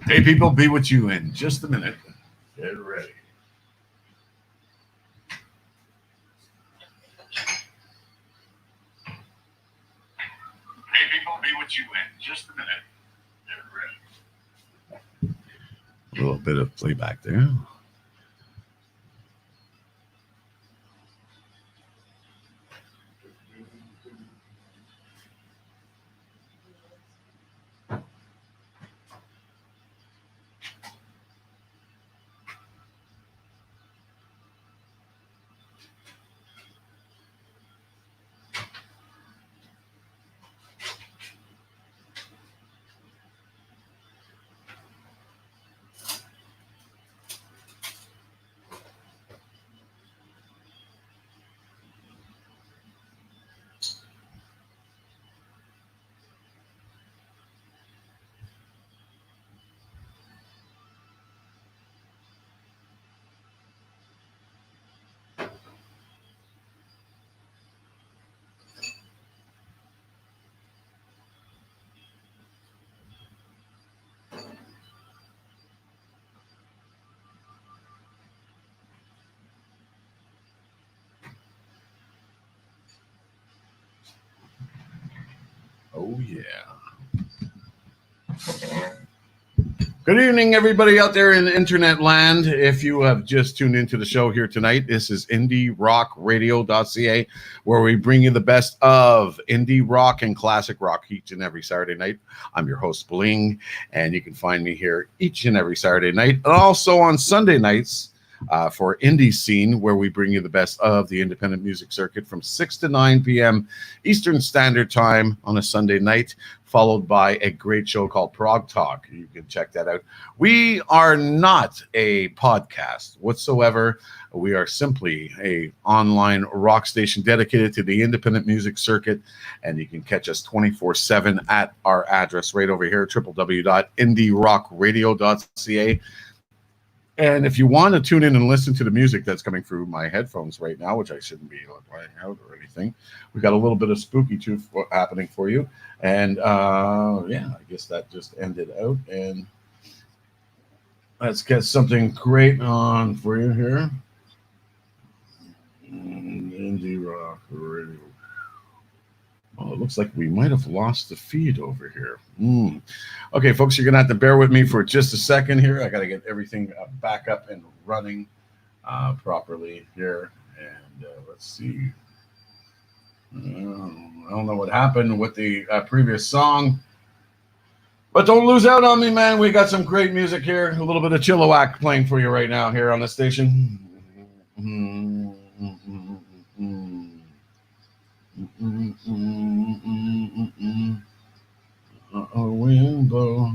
Hey, people, be with you in just a minute. Get ready. Hey, people, be with you in just a minute. Get ready. A little bit of playback there. Oh, yeah. Good evening, everybody out there in internet land. If you have just tuned into the show here tonight, this is IndieRockRadio.ca, where we bring you the best of indie rock and classic rock each and every Saturday night. I'm your host, Bling, and you can find me here each and every Saturday night, and also on Sunday nights for Indie Scene, where we bring you the best of the independent music circuit from 6 to 9 p.m. Eastern Standard Time on a Sunday night, followed by a great show called Prog Talk. You can check that out. We are not a podcast whatsoever. We are simply a online rock station dedicated to the independent music circuit, and you can catch us 24/7 at our address right over here, www.indierockradio.ca. And if you want to tune in and listen to the music that's coming through my headphones right now, which I shouldn't be playing out or anything, we got a little bit of spooky tooth happening for you. And yeah, I guess that just ended out. And let's get something great on for you here. Indie Rock Radio. Oh, it looks like we might have lost the feed over here. Okay, folks, you're going to have to bear with me for just a second here. I got to get everything back up and running properly here. And let's see. I don't know what happened with the previous song. But don't lose out on me, man. We got some great music here. A little bit of Chilliwack playing for you right now here on the station. A wind blow.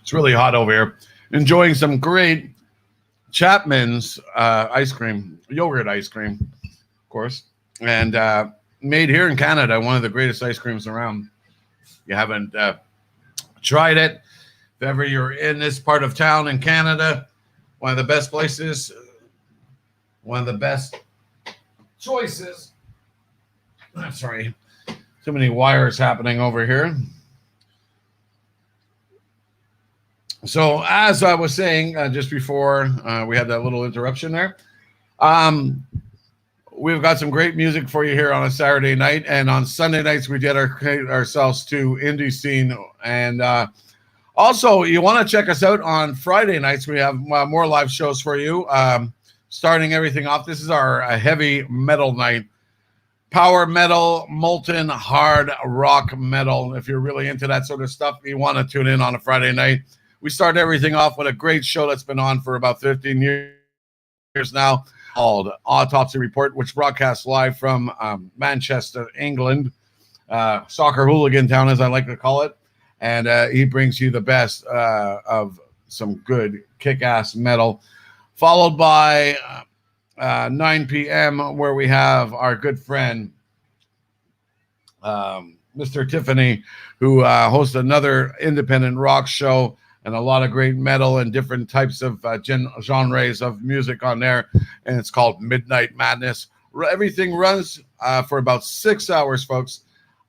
It's really hot over here. Enjoying some great Chapman's ice cream, yogurt ice cream, of course, and made here in Canada, one of the greatest ice creams around. You haven't tried it, if ever you're in this part of town in Canada, one of the best places, one of the best choices. I'm sorry, too many wires happening over here. So as I was saying just before we had that little interruption there, we've got some great music for you here on a Saturday night, and on Sunday nights we did ourselves to Indie Scene, and also you want to check us out on Friday nights. We have more live shows for you, starting everything off. This is our heavy metal night, power metal, molten hard rock metal. If you're really into that sort of stuff, you want to tune in on a Friday night. We start everything off with a great show that's been on for about 15 years now, called Autopsy Report, which broadcasts live from Manchester, England, soccer hooligan town, as I like to call it. And he brings you the best of some good kick-ass metal, followed by 9 p.m., where we have our good friend, Mr. Tiffany, who hosts another independent rock show. and a lot of great metal and different types of genres of music on there. And it's called Midnight Madness. Everything runs for about 6 hours, folks,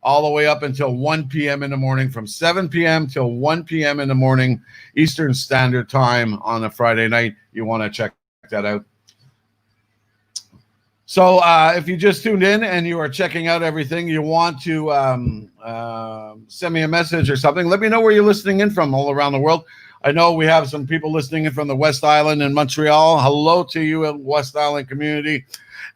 all the way up until 1 p.m. in the morning, from 7 p.m. till 1 p.m. in the morning, Eastern Standard Time on a Friday night. You want to check that out. So if you just tuned in and you are checking out everything, you want to send me a message or something, let me know where you're listening in from all around the world. I know we have some people listening in from the West Island in Montreal. Hello to you at West Island community.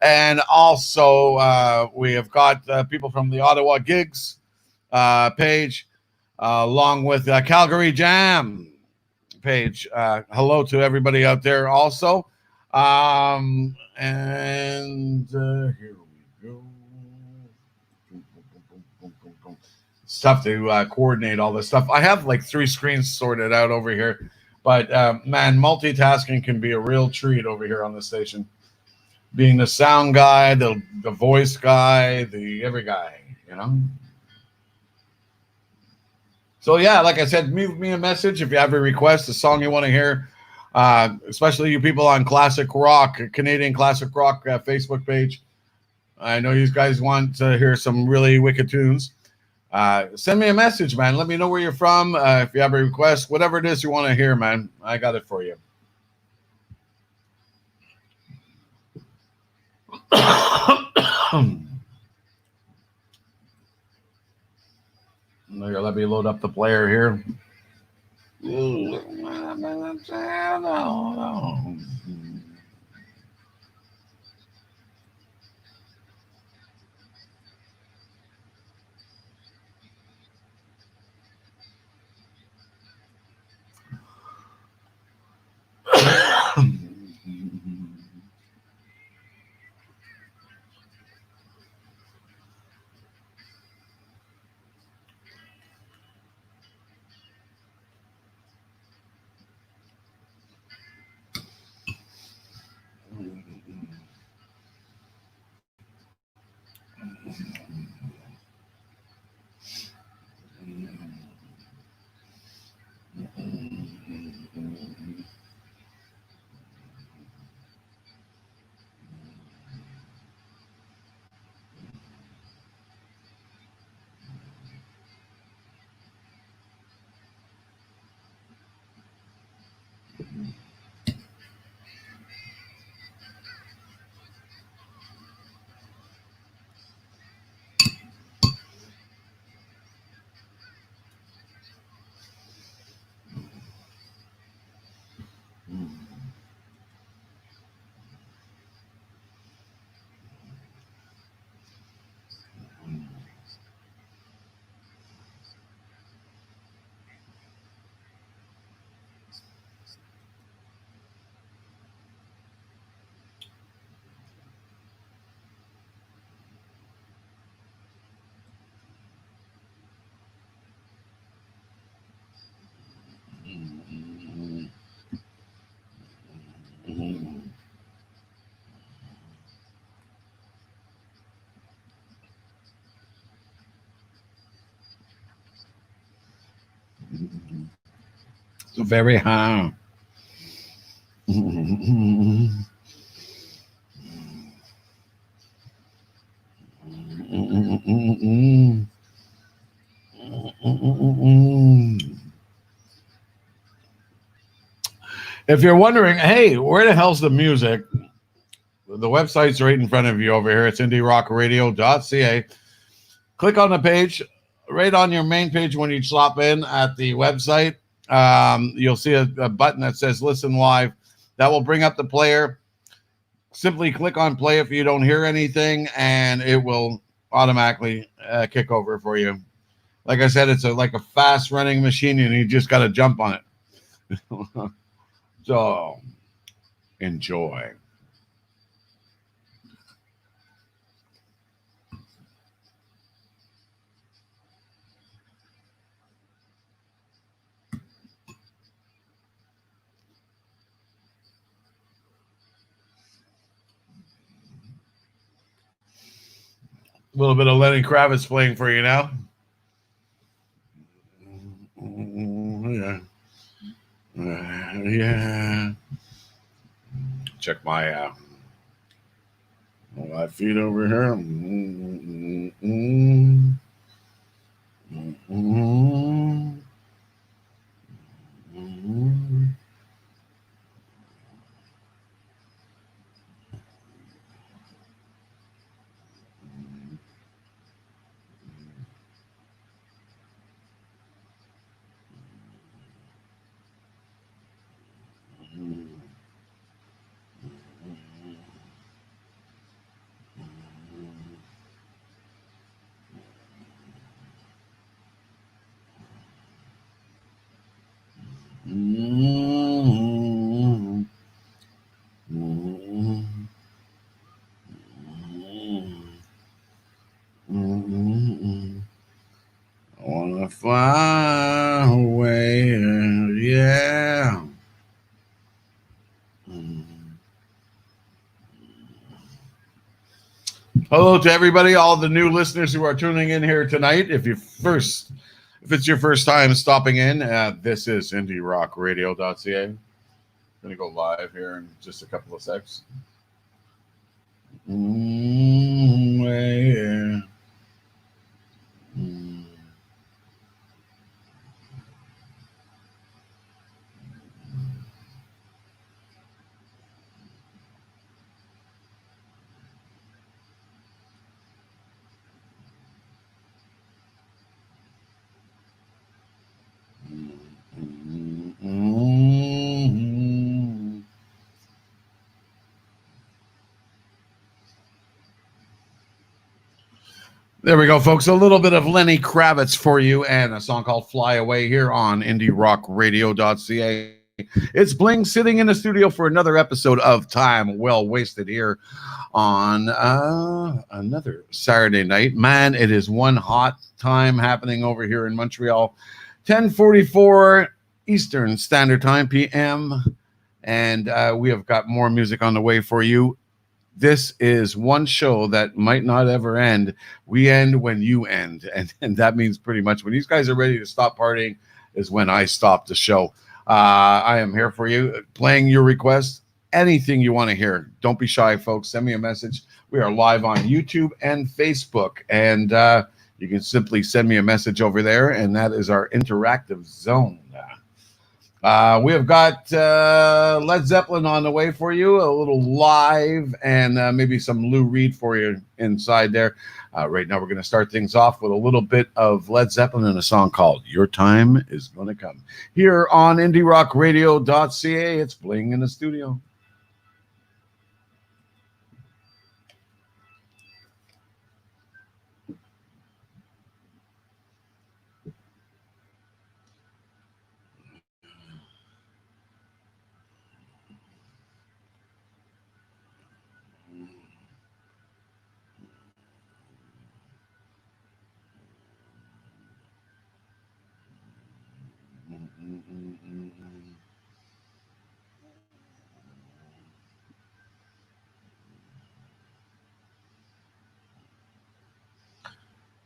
And also we have got people from the Ottawa Gigs page, along with Calgary Jam page. Hello to everybody out there also. And here we go. It's tough to coordinate all this stuff. I have like 3 screens sorted out over here, but man, multitasking can be a real treat over here on the station. Being the sound guy, the voice guy, the every guy, you know. So yeah, like I said, leave me a message if you have a request, a song you want to hear. Especially you people on Classic Rock, Canadian Classic Rock Facebook page. I know you guys want to hear some really wicked tunes. Send me a message, man. Let me know where you're from. If you have a request, whatever it is you want to hear, man, I got it for you. Let me load up the player here. So very high. If you're wondering, hey, where the hell's the music? The website's right in front of you over here. It's indierockradio.ca. Click on the page, right on your main page when you slop in at the website. You'll see a button that says Listen Live. That will bring up the player. Simply click on play if you don't hear anything, and it will automatically kick over for you. Like I said, it's like a fast-running machine, and you just got to jump on it. So, enjoy. A little bit of Lenny Kravitz playing for you now. Yeah. Yeah. Check my live feed over here. I wanna fly away, yeah. Hello to everybody, all the new listeners who are tuning in here tonight. If it's your first time stopping in, this is IndieRockRadio.ca. I'm gonna go live here in just a couple of secs. Yeah. There we go, folks. A little bit of Lenny Kravitz for you and a song called Fly Away here on IndieRockRadio.ca. It's Bling sitting in the studio for another episode of Time Well Wasted here on another Saturday night. Man, it is one hot time happening over here in Montreal. 10:44 Eastern Standard Time, PM. And we have got more music on the way for you. This is one show that might not ever end. We end when you end. And that means pretty much when these guys are ready to stop partying is when I stop the show. I am here for you, playing your requests, anything you want to hear. Don't be shy, folks. Send me a message. We are live on YouTube and Facebook. And you can simply send me a message over there. And that is our interactive zone. We have got Led Zeppelin on the way for you, a little live, and maybe some Lou Reed for you inside there. Right now, we're going to start things off with a little bit of Led Zeppelin and a song called Your Time Is Gonna Come. Here on IndieRockRadio.ca, it's Bling in the studio.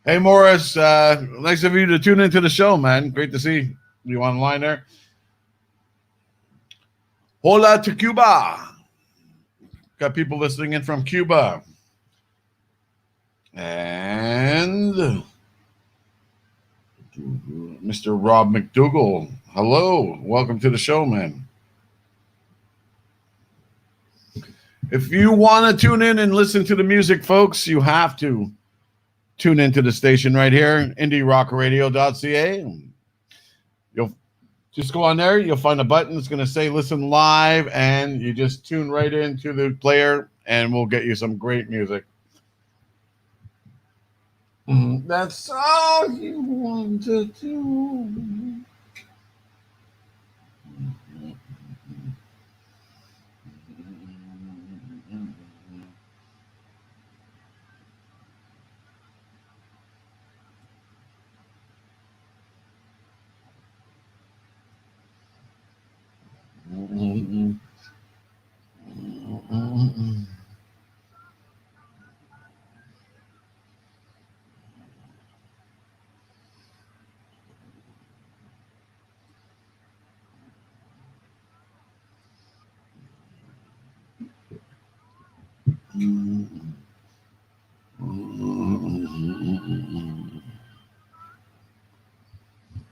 Hey, Morris. Nice of you to tune into the show, man. Great to see you online there. Hola to Cuba. Got people listening in from Cuba. And Mr. Rob McDougall. Hello. Welcome to the show, man. If you want to tune in and listen to the music, folks, you have to tune into the station right here, IndieRockRadio.ca. You'll just go on there. You'll find a button that's going to say listen live, and you just tune right into the player, and we'll get you some great music. That's all you want to do.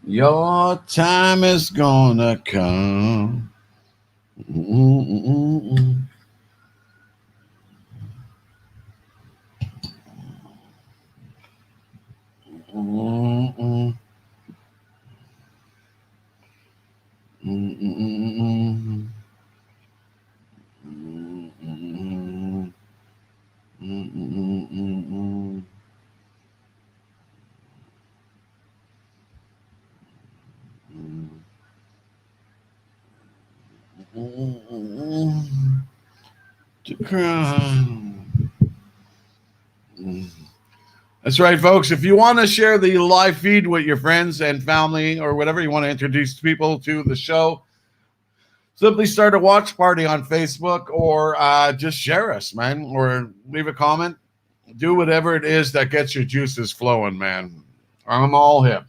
Your time is gonna come. To cry. That's right, folks. If you want to share the live feed with your friends and family or whatever, you want to introduce people to the show, simply start a watch party on Facebook or just share us, man, or leave a comment. Do whatever it is that gets your juices flowing, man. I'm all hip.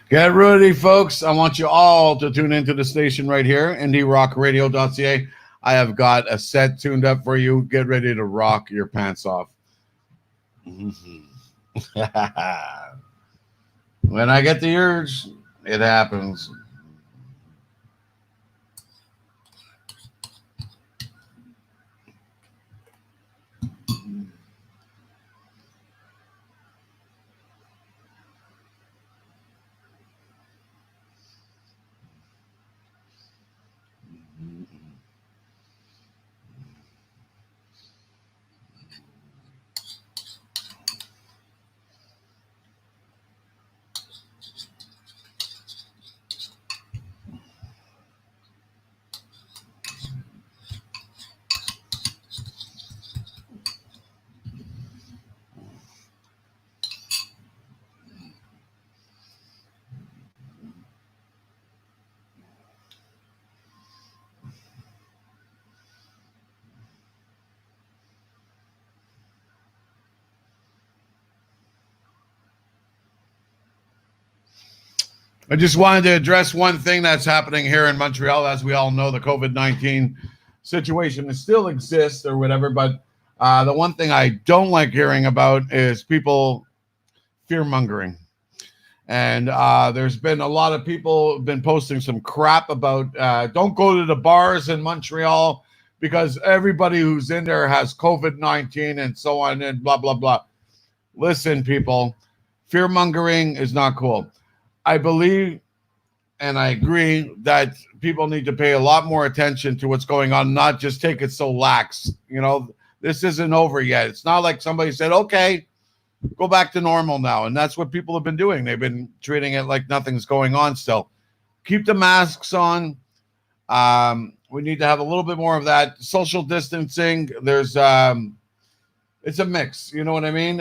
Get ready, folks. I want you all to tune into the station right here, indierockradio.ca. I have got a set tuned up for you. Get ready to rock your pants off. When I get the urge, it happens. I just wanted to address one thing that's happening here in Montreal. As we all know, the COVID-19 situation still exists or whatever. But the one thing I don't like hearing about is people fear mongering. And there's been a lot of people been posting some crap about don't go to the bars in Montreal because everybody who's in there has COVID-19 and so on and blah, blah, blah. Listen, people, fear mongering is not cool. I believe and I agree that people need to pay a lot more attention to what's going on, not just take it so lax. You know, This isn't over yet. It's not like somebody said, okay, go back to normal now. And that's what people have been doing. They've been treating it like nothing's going on still. Keep the masks on. We need to have a little bit more of that social distancing. There's it's a mix. You know what I mean?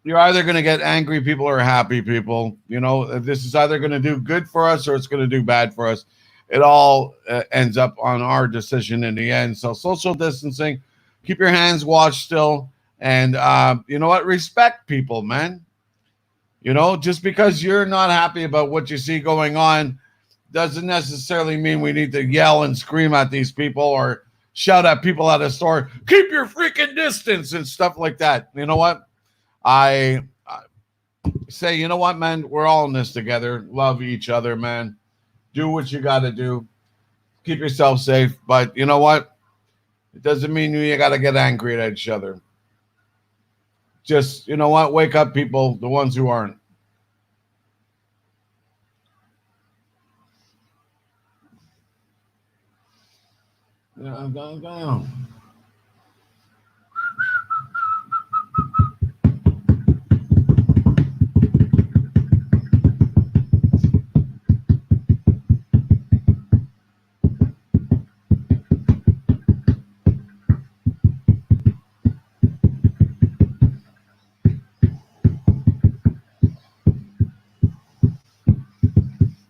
You're either going to get angry people or happy people. You know, this is either going to do good for us or it's going to do bad for us. It all ends up on our decision in the end. So social distancing, keep your hands washed still. And you know what? Respect people, man. You know, just because you're not happy about what you see going on doesn't necessarily mean we need to yell and scream at these people or shout at people at a store, keep your freaking distance and stuff like that. You know what? I say, you know what, man? We're all in this together. Love each other, man. Do what you got to do. Keep yourself safe. But you know what? It doesn't mean you got to get angry at each other. Just, you know what? Wake up, people, the ones who aren't.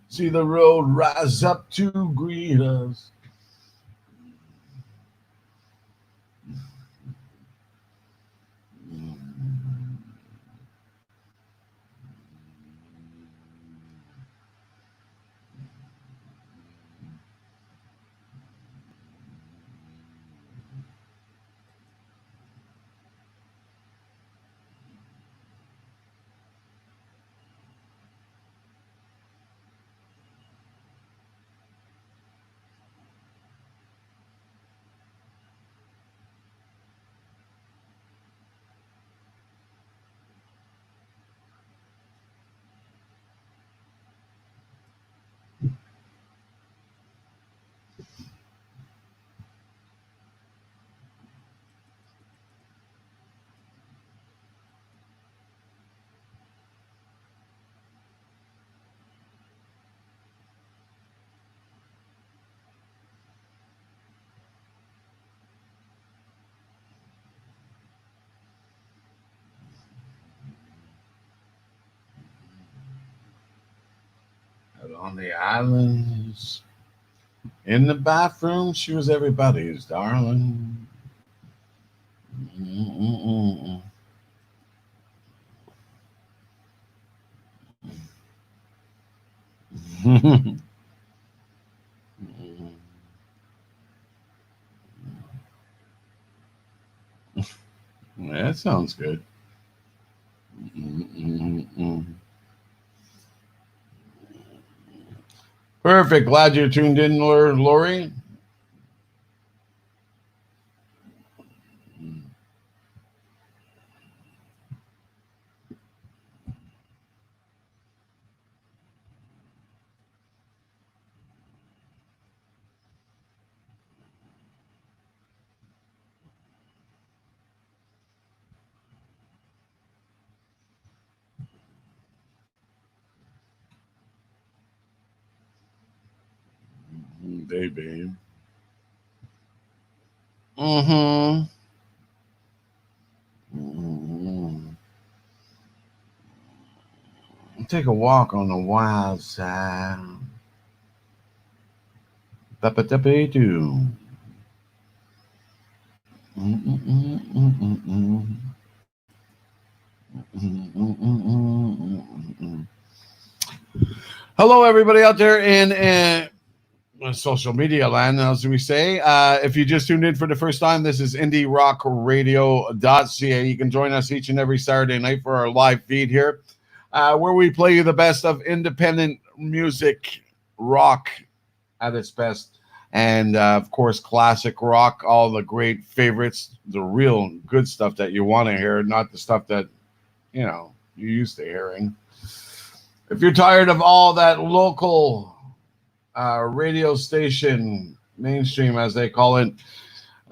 See the road rise up to greet us. On the islands, in the bathroom, she was everybody's darling. Mm-mm-mm-mm. Yeah, that sounds good. Mm-mm-mm. Perfect. Glad you tuned in, Lori. Baby. Mm-hmm. Mm-hmm. Take a walk on the wild side. Ba-ba-da-ba-doo. Mm-mm-mm-mm-mm-mm. Mm-mm-mm-mm-mm-mm. Hello, everybody out there in social media land, as we say. If you just tuned in for the first time, this is IndieRockRadio.ca. You can join us each and every Saturday night for our live feed here, where we play you the best of independent music, rock at its best, and of course, classic rock, all the great favorites, the real good stuff that you want to hear, not the stuff that, you know, you're used to hearing. If you're tired of all that local radio station, mainstream as they call it,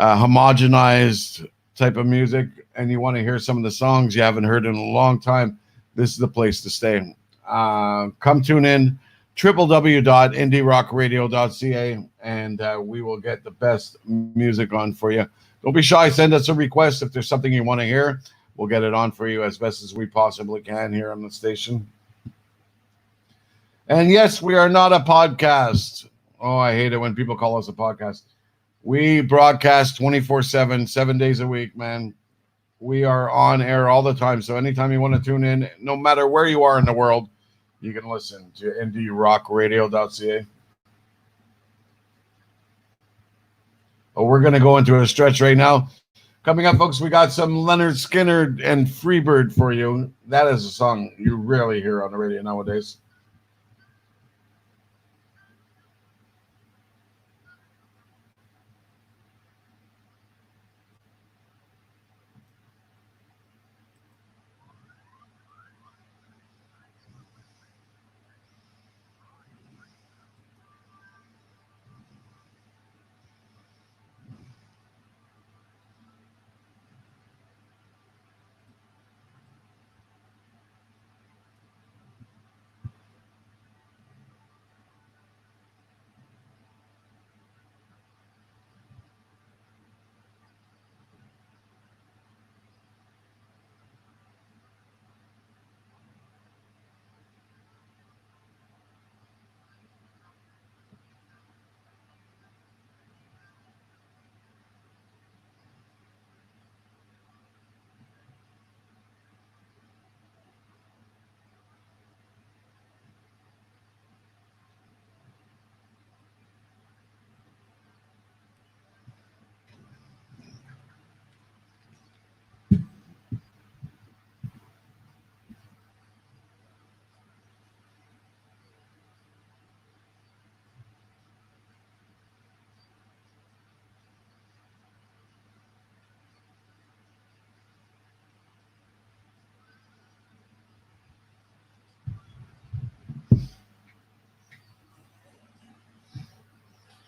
homogenized type of music, and you want to hear some of the songs you haven't heard in a long time, this is the place to stay. Come tune in, www.indierockradio.ca, and we will get the best music on for you. Don't be shy. Send us a request if there's something you want to hear. We'll get it on for you as best as we possibly can here on the station. And yes, we are not a podcast. Oh, I hate it when people call us a podcast. We broadcast 24/7, 7 days a week, man. We are on air all the time. So anytime you want to tune in, no matter where you are in the world, you can listen to indierockradio.ca. But we're going to go into a stretch right now. Coming up, folks, we got some Leonard Skinner and Freebird for you. That is a song you rarely hear on the radio nowadays.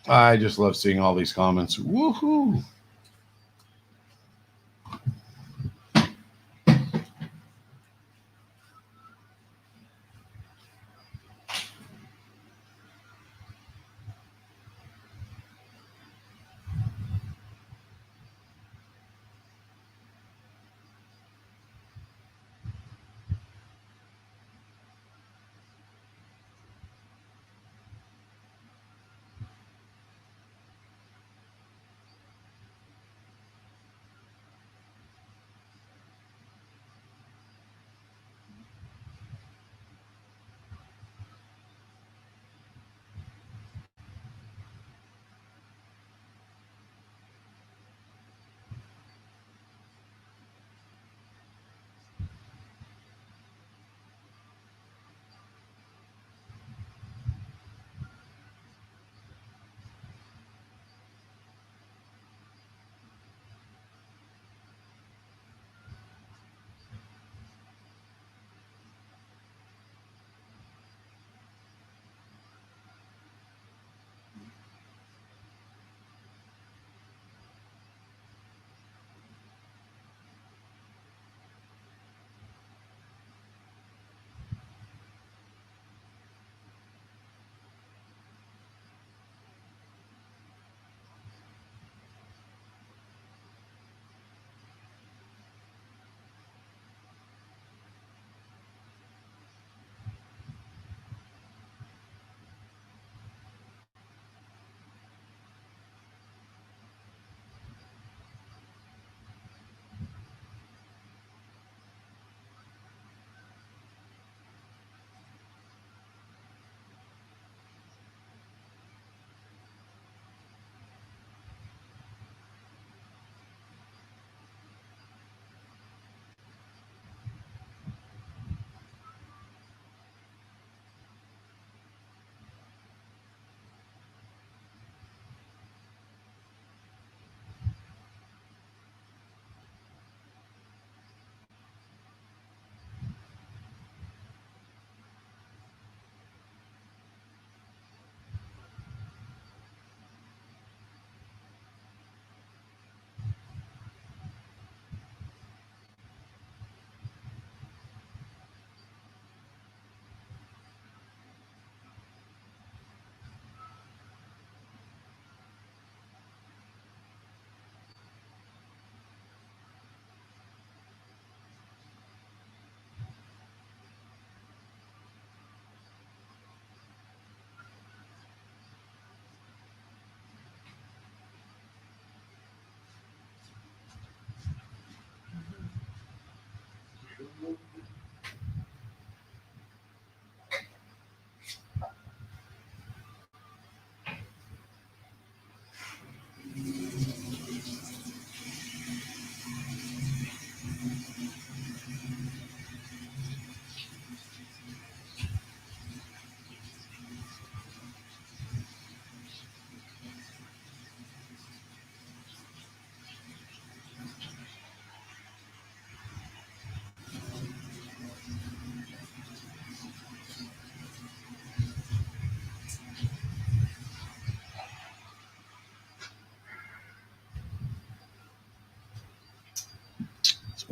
I just love seeing all these comments. Woohoo!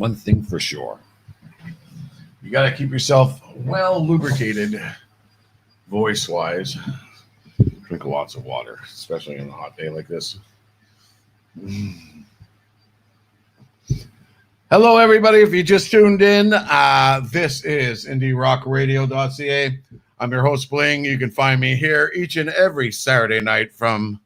one thing for sure. You got to keep yourself well lubricated, voice wise. Drink lots of water, especially on a hot day like this. Hello, everybody. If you just tuned in, this is IndieRockRadio.ca. I'm your host, Bling. You can find me here each and every Saturday night from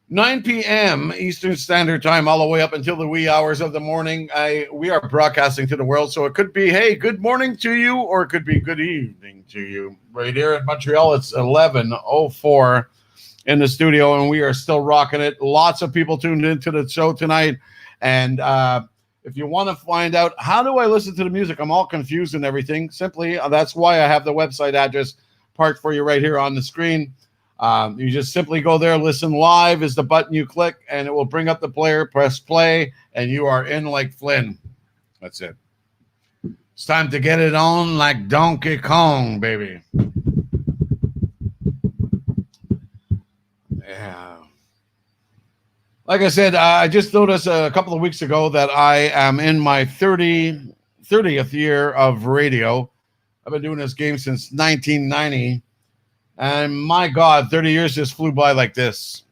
9 p.m. Eastern Standard Time, all the way up until the wee hours of the morning. We are broadcasting to the world, so it could be, hey, good morning to you, or it could be good evening to you. Right here in Montreal, it's 11:04 in the studio, and we are still rocking it. Lots of people tuned into the show tonight, and if you want to find out how do I listen to the music, I'm all confused and everything. Simply, that's why I have the website address parked for you right here on the screen. You just simply go there, listen live is the button you click, and it will bring up the player, press play, and you are in like Flynn. That's it. It's time to get it on like Donkey Kong, baby. Yeah. Like I said, I just noticed a couple of weeks ago that I am in my 30th year of radio. I've been doing this game since 1990. And my God, 30 years just flew by like this.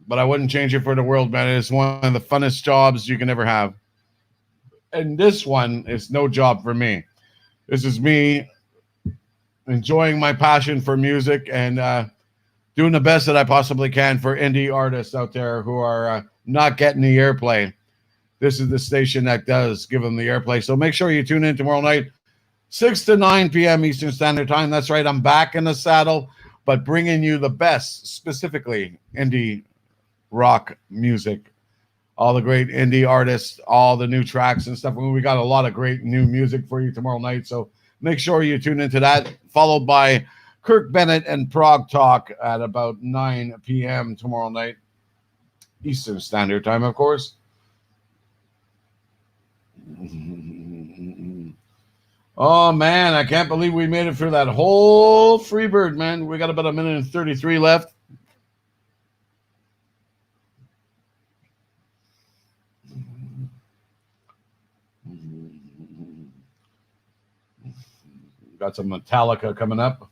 But I wouldn't change it for the world, man. It's one of the funnest jobs you can ever have. And this one is no job for me. This is me enjoying my passion for music and doing the best that I possibly can for indie artists out there who are not getting the airplay. This is the station that does give them the airplay. So make sure you tune in tomorrow night, 6 to 9 p.m. Eastern Standard Time. That's right. I'm back in the saddle, but bringing you the best, specifically indie rock music. All the great indie artists, all the new tracks and stuff. We got a lot of great new music for you tomorrow night. So make sure you tune into that, followed by Kirk Bennett and Prog Talk at about 9 p.m. tomorrow night, Eastern Standard Time, of course. Oh, man, I can't believe we made it through that whole Freebird, man. We got about a minute and 33 left. Got some Metallica coming up.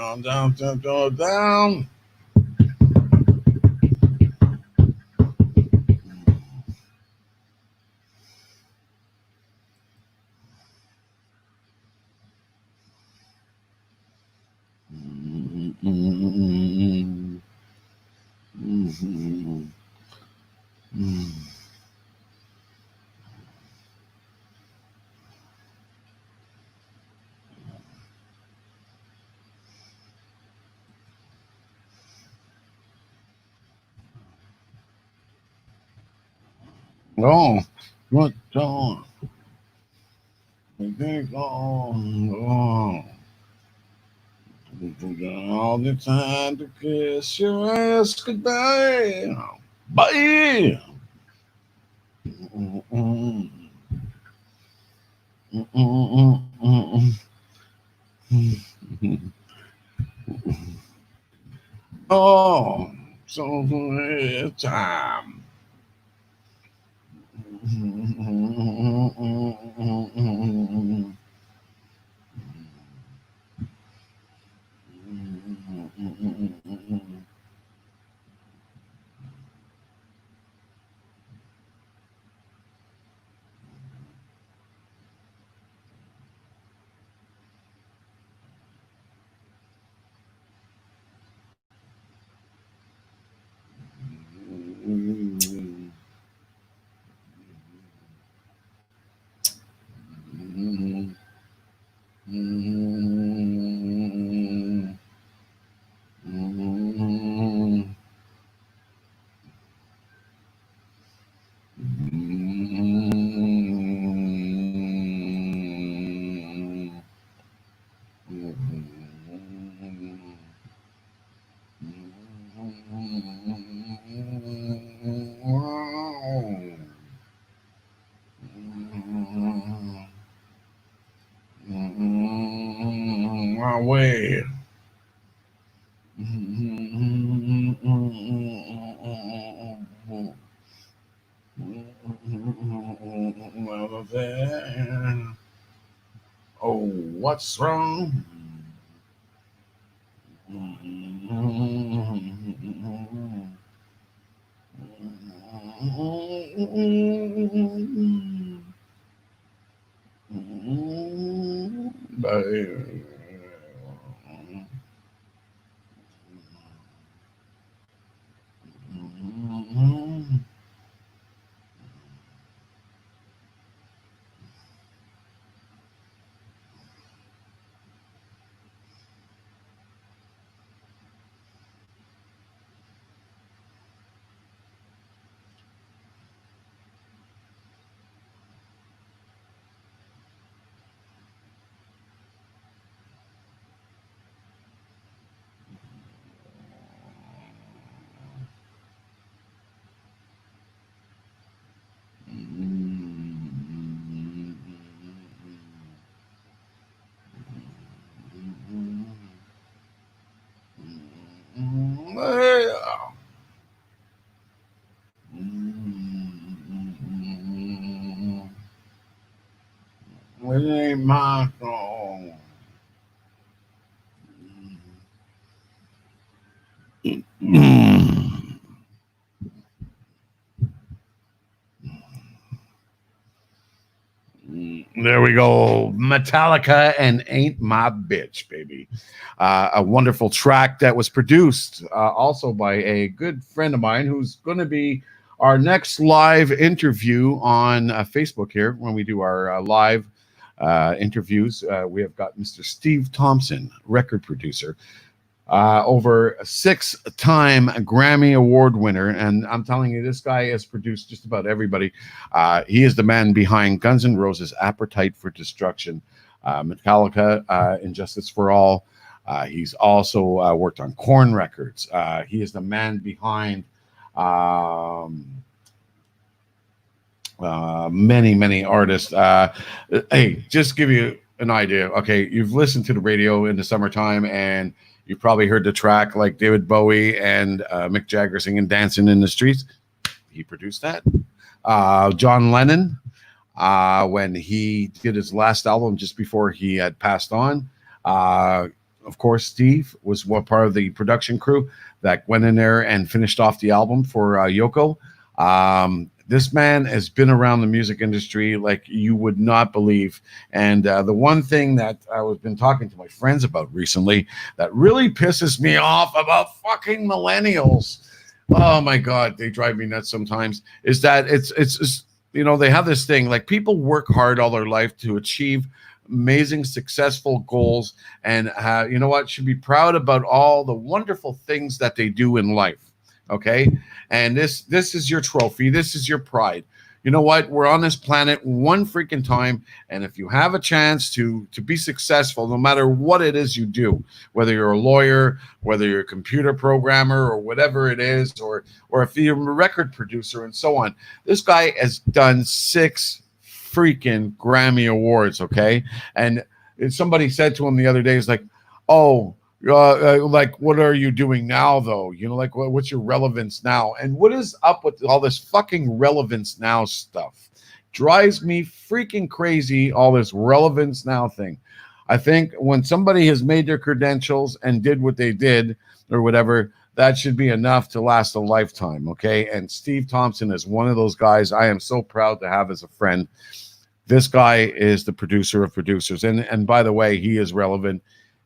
down, down, down, down, down. Oh, what on? Oh, all the time to kiss your ass goodbye. Bye. Oh, so time. Way. Oh, what's wrong? It ain't my song. There we go. Metallica and Ain't My Bitch, baby. A wonderful track that was produced also by a good friend of mine who's going to be our next live interview on Facebook here when we do our live interviews. We have got Mr. Steve Thompson, record producer. Over a 6-time Grammy Award winner. And I'm telling you, this guy has produced just about everybody. He is the man behind Guns N' Roses' Appetite for Destruction, Metallica, Injustice for All. He's also worked on Korn Records. He is the man behind many artists. Hey, just give you an idea. Okay, you've listened to the radio in the summertime and you probably heard the track like David Bowie and Mick Jagger singing Dancing in the Streets. He produced that. John Lennon, when he did his last album just before he had passed on, of course, Steve was one part of the production crew that went in there and finished off the album for Yoko. This man has been around the music industry like you would not believe. And the one thing that I've been talking to my friends about recently that really pisses me off about fucking millennials, oh my God, they drive me nuts sometimes, is that it's you know, they have this thing like people work hard all their life to achieve amazing successful goals, and you know what, should be proud about all the wonderful things that they do in life. Okay, and this is your trophy, this is your pride. You know what, we're on this planet one freaking time, and if you have a chance to be successful, no matter what it is you do, whether you're a lawyer, whether you're a computer programmer, or whatever it is, or if you're a record producer and so on, this guy has done 6 freaking Grammy Awards, okay? And somebody said to him the other day, "Is like, oh, like, what are you doing now, though? You know, like, what's your relevance now? And what is up with all this fucking relevance now stuff? Drives me freaking crazy, all this relevance now thing. I think when somebody has made their credentials and did what they did or whatever, that should be enough to last a lifetime, okay? And Steve Thompson is one of those guys I am so proud to have as a friend. This guy is the producer of producers. And by the way, he is relevant.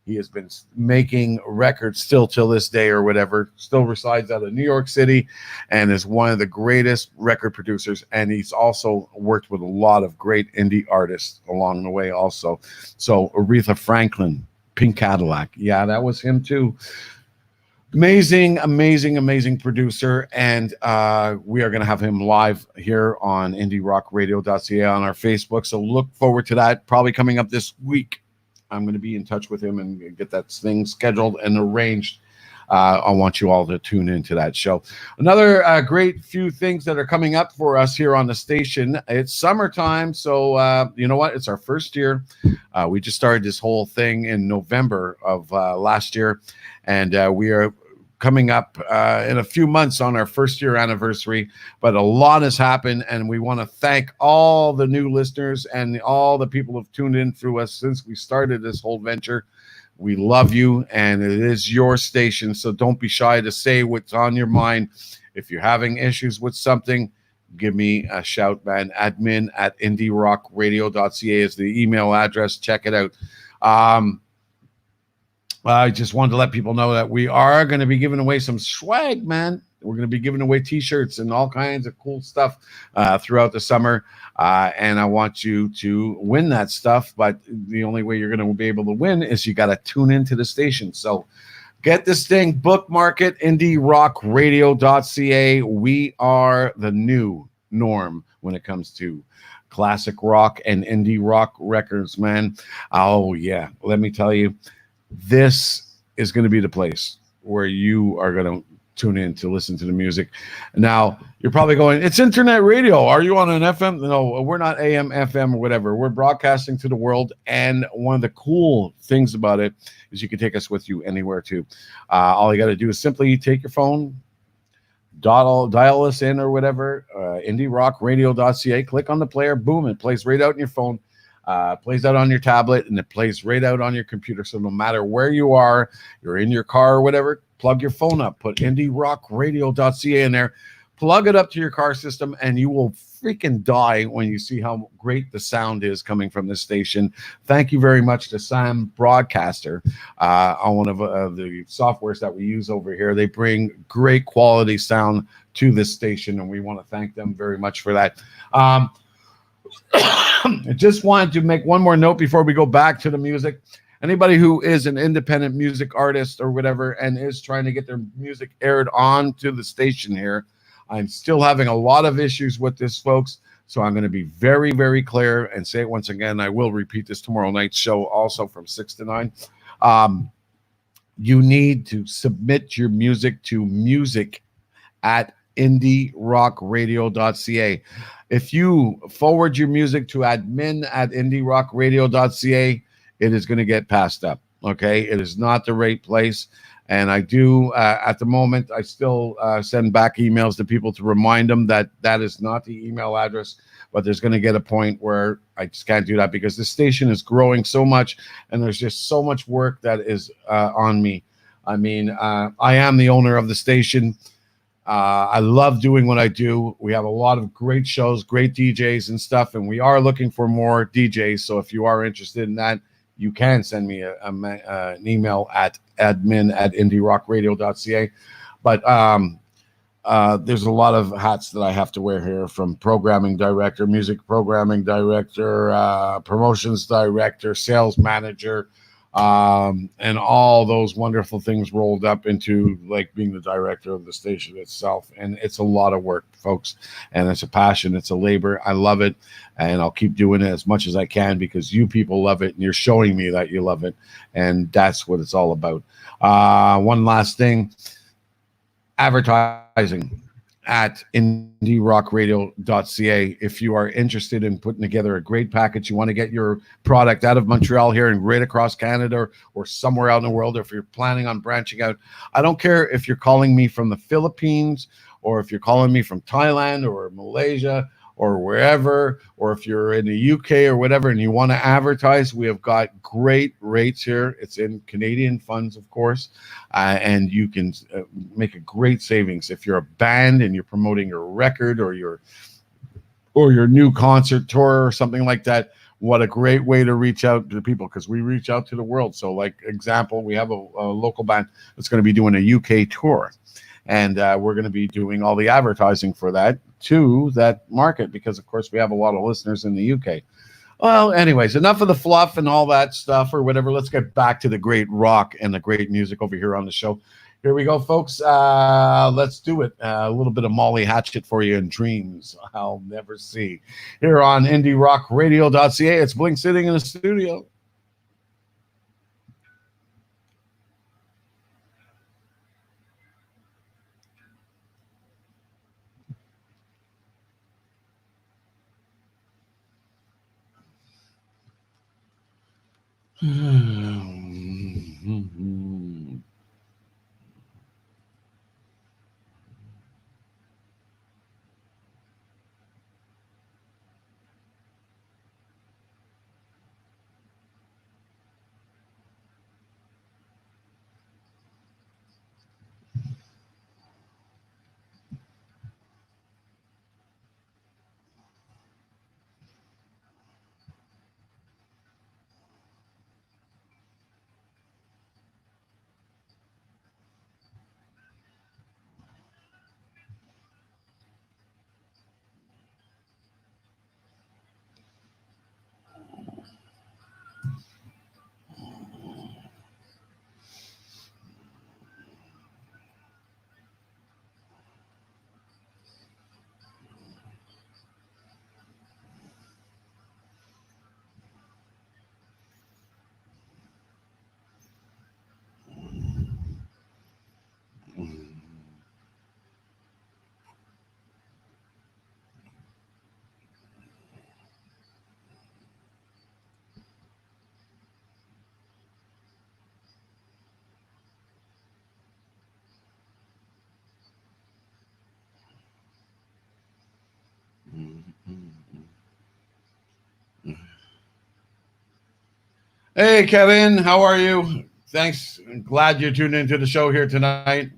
He has been making records still till this day or whatever, still resides out of New York City and is one of the greatest record producers. And he's also worked with a lot of great indie artists along the way also. So Aretha Franklin, Pink Cadillac. Yeah, that was him too. Amazing producer. And we are going to have him live here on indierockradio.ca on our Facebook. So look forward to that. Probably coming up this week. I'm going to be in touch with him and get that thing scheduled and arranged. I want you all to tune into that show. Another great few things that are coming up for us here on the station. It's summertime. So you know what? It's our first year. We just started this whole thing in November of last year. And we are coming up in a few months on our first year anniversary, but a lot has happened, and we want to thank all the new listeners and all the people who have tuned in through us since we started this whole venture. We love you, and it is your station, so don't be shy to say what's on your mind. If you're having issues with something, give me a shout, man. admin@indierockradio.ca is the email address. Check it out. I just wanted to let people know that we are going to be giving away some swag, man. We're going to be giving away T-shirts and all kinds of cool stuff throughout the summer. And I want you to win that stuff. But the only way you're going to be able to win is you got to tune into the station. So get this thing, bookmark it, indierockradio.ca. We are the new norm when it comes to classic rock and indie rock records, man. Oh, yeah. Let me tell you. This is going to be the place where you are going to tune in to listen to the music. Now, you're probably going, it's internet radio. Are you on an FM? No, we're not AM, FM, or whatever. We're broadcasting to the world. And one of the cool things about it is you can take us with you anywhere, too. All you got to do is simply take your phone, dial us in or whatever, indierockradio.ca, click on the player, boom, it plays right out in your phone. Plays out on your tablet, and it plays right out on your computer. So no matter where you are, you're in your car or whatever, plug your phone up, put indierockradio.ca in there, plug it up to your car system, and you will freaking die when you see how great the sound is coming from this station. Thank you very much to Sam Broadcaster on one of the softwares that we use over here. They bring great quality sound to this station, and we want to thank them very much for that. I just wanted to make one more note before we go back to the music. Anybody who is an independent music artist or whatever and is trying to get their music aired on to the station here, I'm still having a lot of issues with this, folks. So I'm going to be very, very clear and say it once again. I will repeat this tomorrow night's show also from 6 to 9. You need to submit your music to music@indierockradio.ca. If you forward your music to admin@indierockradio.ca, it is going to get passed up. Okay, it is not the right place. And I do, at the moment, I still send back emails to people to remind them that that is not the email address. but there's going to get a point where I just can't do that because the station is growing so much and there's just so much work that is on me. I mean, I am the owner of the station. I love doing what I do. We have a lot of great shows, great DJs and stuff, and we are looking for more DJs. So if you are interested in that, you can send me an email at admin@indierockradio.ca. But there's a lot of hats that I have to wear here, from programming director, music programming director, promotions director, sales manager, and all those wonderful things rolled up into like being the director of the station itself. And it's a lot of work, folks, and it's a passion, it's a labor. I love it, and I'll keep doing it as much as I can because you people love it and you're showing me that you love it, and that's what it's all about. One last thing, advertising at indierockradio.ca. If you are interested in putting together a great package, you want to get your product out of Montreal here and right across Canada or somewhere out in the world, or if you're planning on branching out, I don't care if you're calling me from the Philippines or if you're calling me from Thailand or Malaysia or wherever, or if you're in the UK or whatever and you want to advertise, we have got great rates here. It's in Canadian funds, of course, and you can make a great savings if you're a band and you're promoting your record or your new concert tour or something like that. What a great way to reach out to people, because we reach out to the world. So, like example, we have a local band that's going to be doing a UK tour, and we're going to be doing all the advertising for that to that market because, of course, we have a lot of listeners in the UK. Well, anyways, enough of the fluff and all that stuff or whatever. Let's get back to the great rock and the great music over here on the show. Here we go, folks. Let's do it. A little bit of Molly Hatchet for you in Dreams I'll Never See. Here on indierockradio.ca, it's Bling sitting in the studio. Hey, Kevin, how are you? Thanks. I'm glad you tuned into the show here tonight.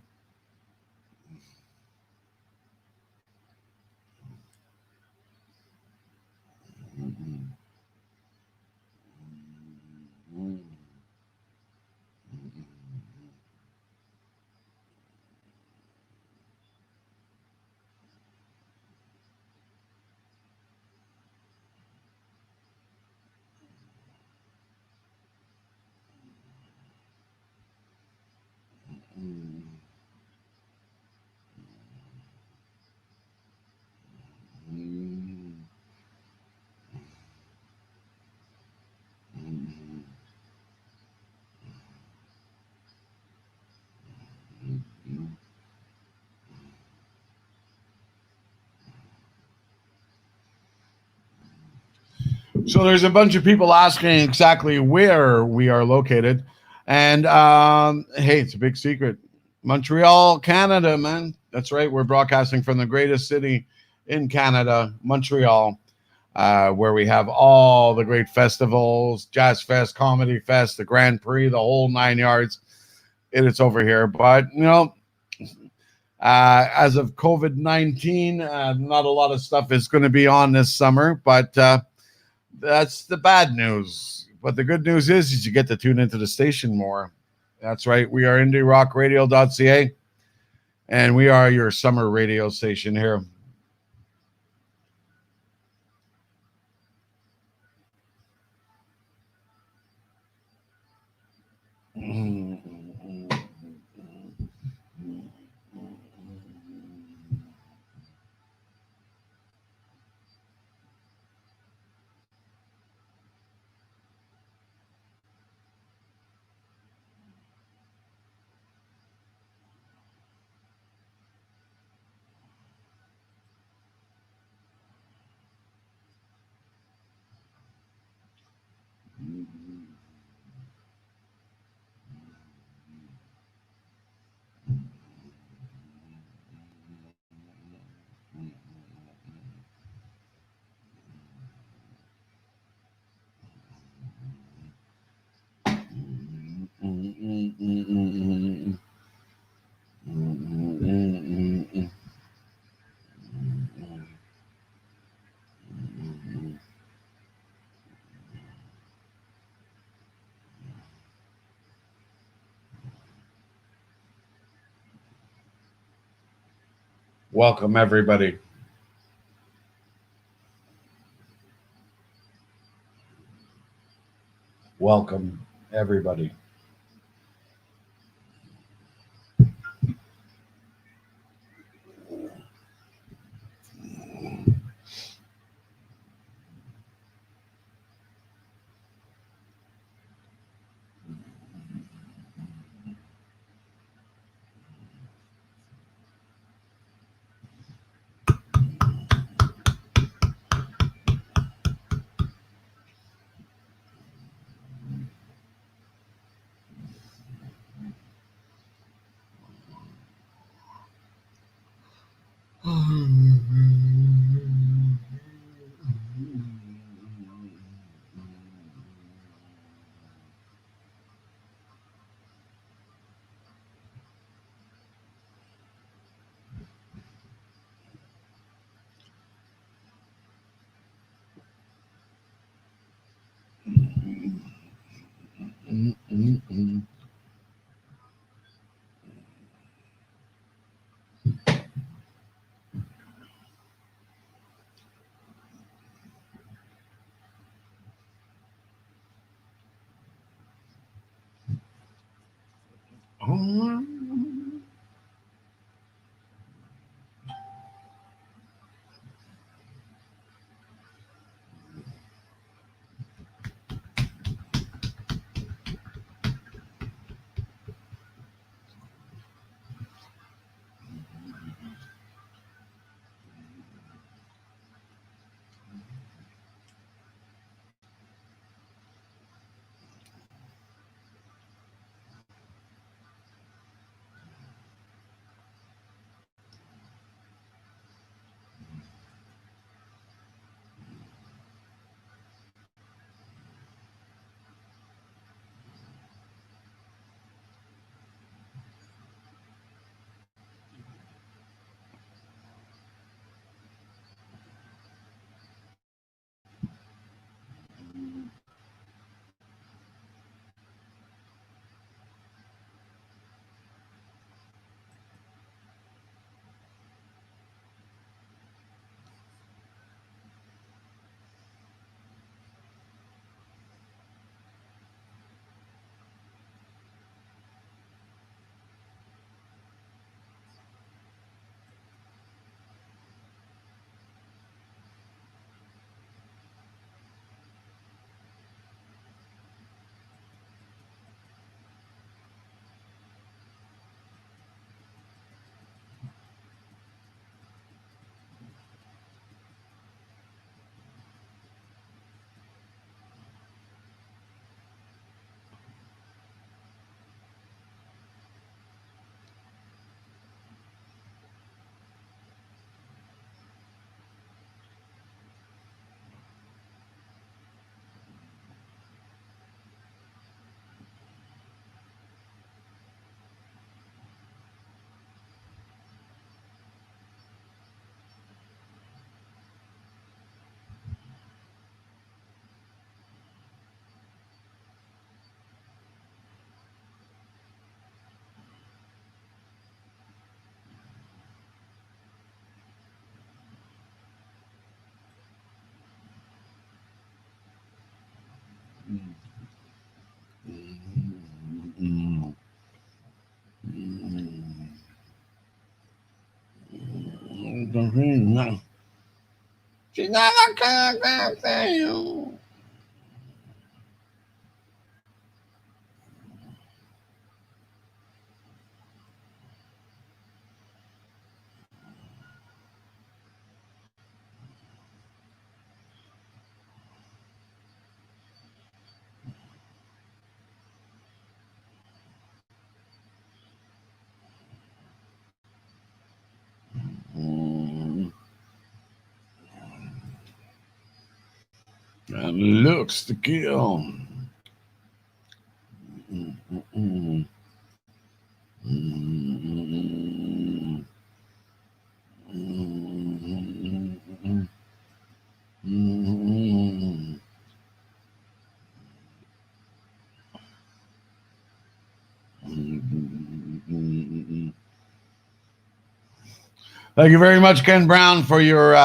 So there's a bunch of people asking exactly where we are located. And hey, it's a big secret. Montreal, Canada, man. That's right. We're broadcasting from the greatest city in Canada, Montreal. where we have all the great festivals, Jazz Fest, Comedy Fest, the Grand Prix, the whole 9 yards. It's over here. But, as of COVID-19, not a lot of stuff is going to be on this summer, but that's the bad news. But the good news is you get to tune into the station more. That's right. We are indierockradio.ca, and we are your summer radio station here. Welcome, everybody. Welcome, everybody. She's not a kind of thing. And looks to kill. Thank you very much, Ken Brown, for your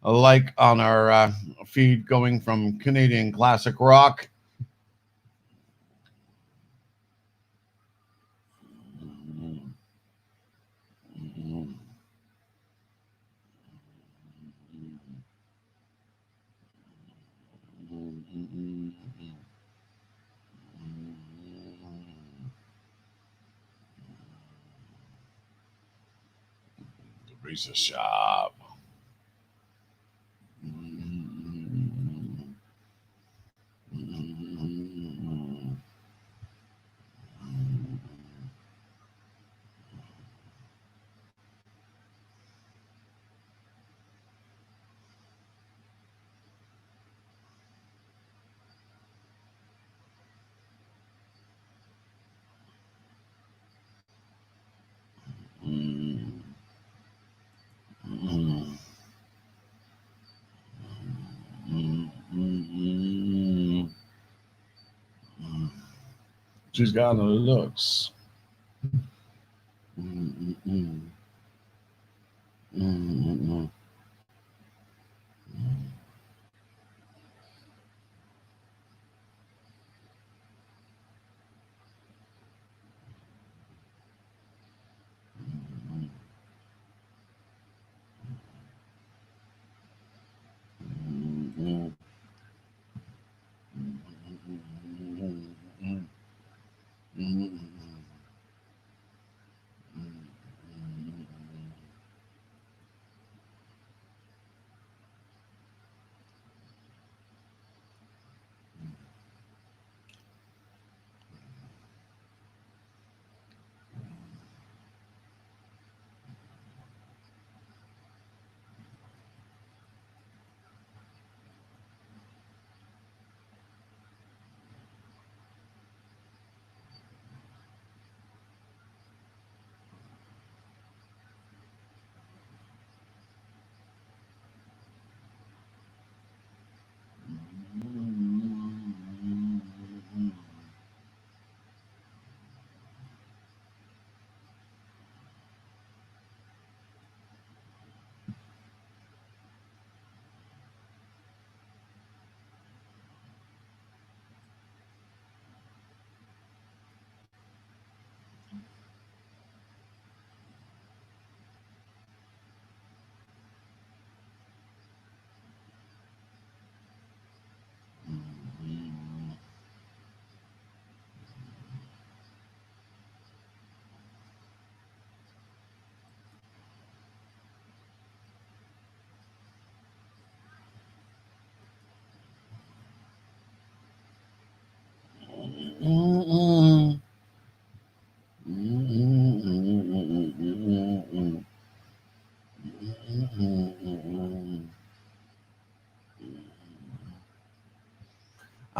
like on our feed going from Canadian classic rock. The razor sharp. She's got the looks.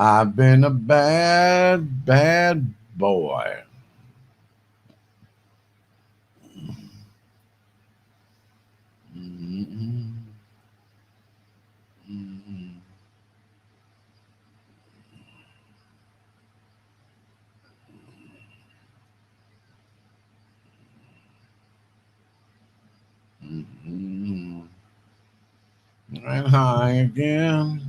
I've been a bad, bad boy. And high again.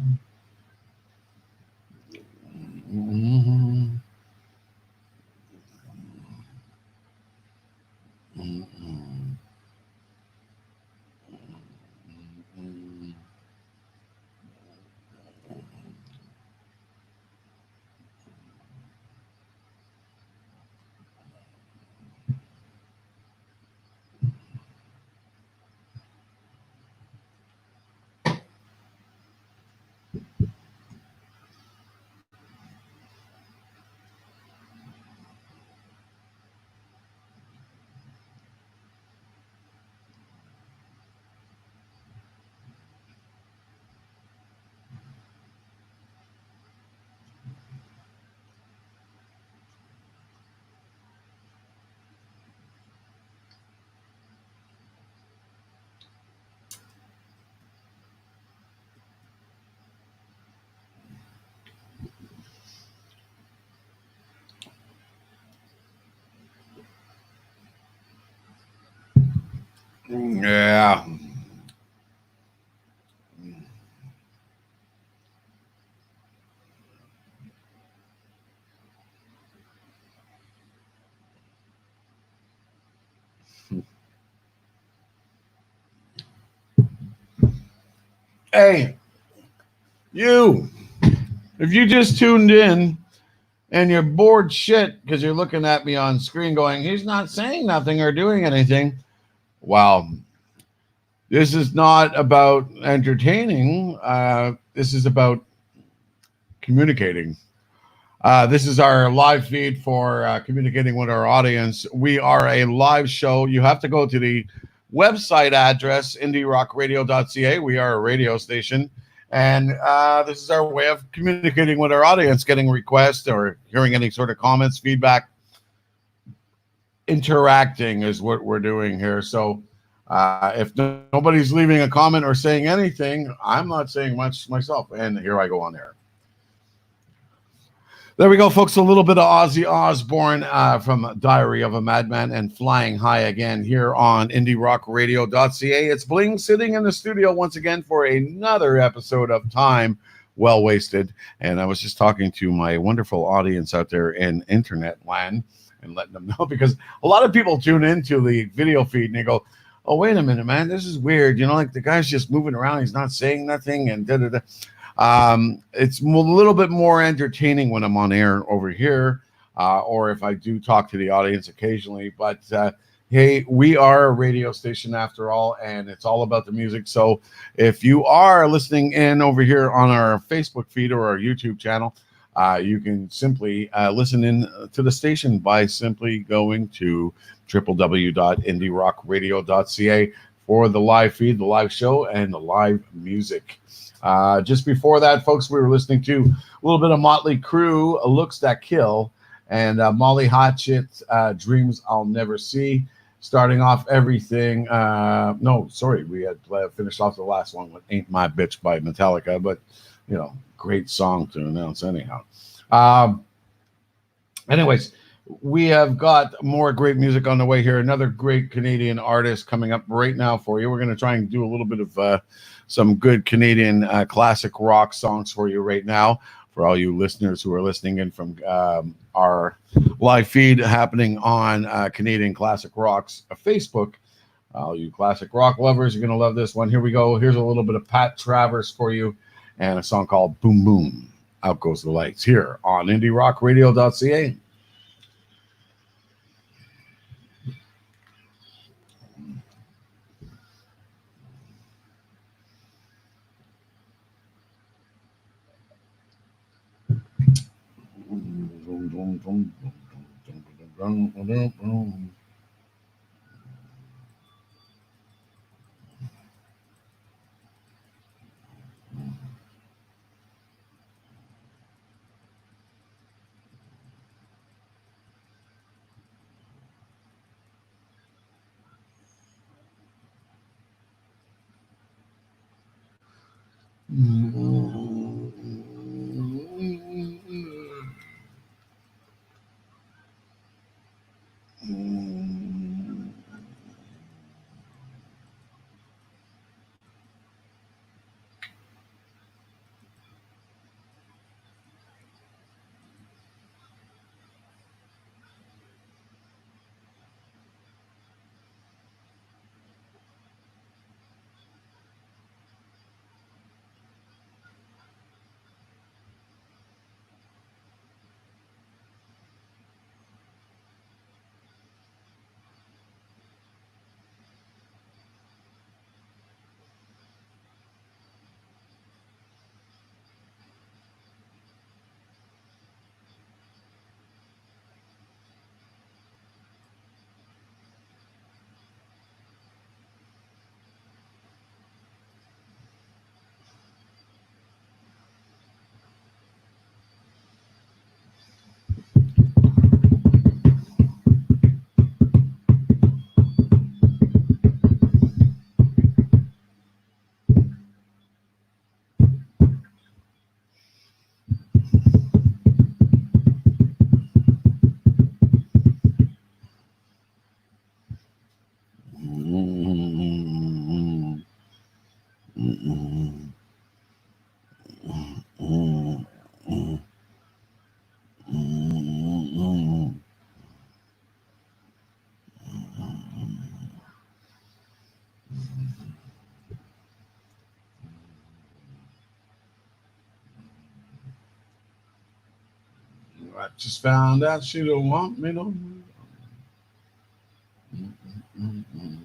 Yeah. Hey, you. If you just tuned in and you're bored shit because you're looking at me on screen going, he's not saying nothing or doing anything. Well, this is not about entertaining. This is about communicating. This is our live feed for communicating with our audience. We are a live show. You have to go to the website address, indierockradio.ca. We are a radio station. And this is our way of communicating with our audience, getting requests or hearing any sort of comments, feedback. Interacting is what we're doing here. So if nobody's leaving a comment or saying anything, I'm not saying much myself. And here I go on there. There we go, folks. A little bit of Ozzy Osbourne from Diary of a Madman and Flying High again here on IndieRockRadio.ca. It's Bling sitting in the studio once again for another episode of Time Well Wasted. And I was just talking to my wonderful audience out there in internet land and letting them know because a lot of people tune into the video feed and they go, oh, wait a minute, man, this is weird. You know, like the guy's just moving around. He's not saying nothing and da-da-da. It's a little bit more entertaining when I'm on air over here, or if I do talk to the audience occasionally. But hey, we are a radio station after all, and it's all about the music. So if you are listening in over here on our Facebook feed or our YouTube channel, you can simply listen in to the station by simply going to www.indierockradio.ca for the live feed, the live show, and the live music. Just before that, folks, we were listening to a little bit of Motley Crue, Looks That Kill, and Molly Hatchet, Dreams I'll Never See. Starting off everything. No, sorry, we had finished off the last one with Ain't My Bitch by Metallica, but, you know, great song to announce anyhow. Um, anyways, we have got more great music on the way here. Another great Canadian artist coming up right now for you. We're going to try and do a little bit of some good Canadian classic rock songs for you right now. For all you listeners who are listening in from our live feed happening on Canadian Classic Rock's Facebook. All you classic rock lovers, you're going to love this one. Here we go. Here's a little bit of Pat Travers for you and a song called Boom Boom. Out Goes the Lights here on IndieRockRadio.ca. just found out she don't want me no more. Mm, mm, mm,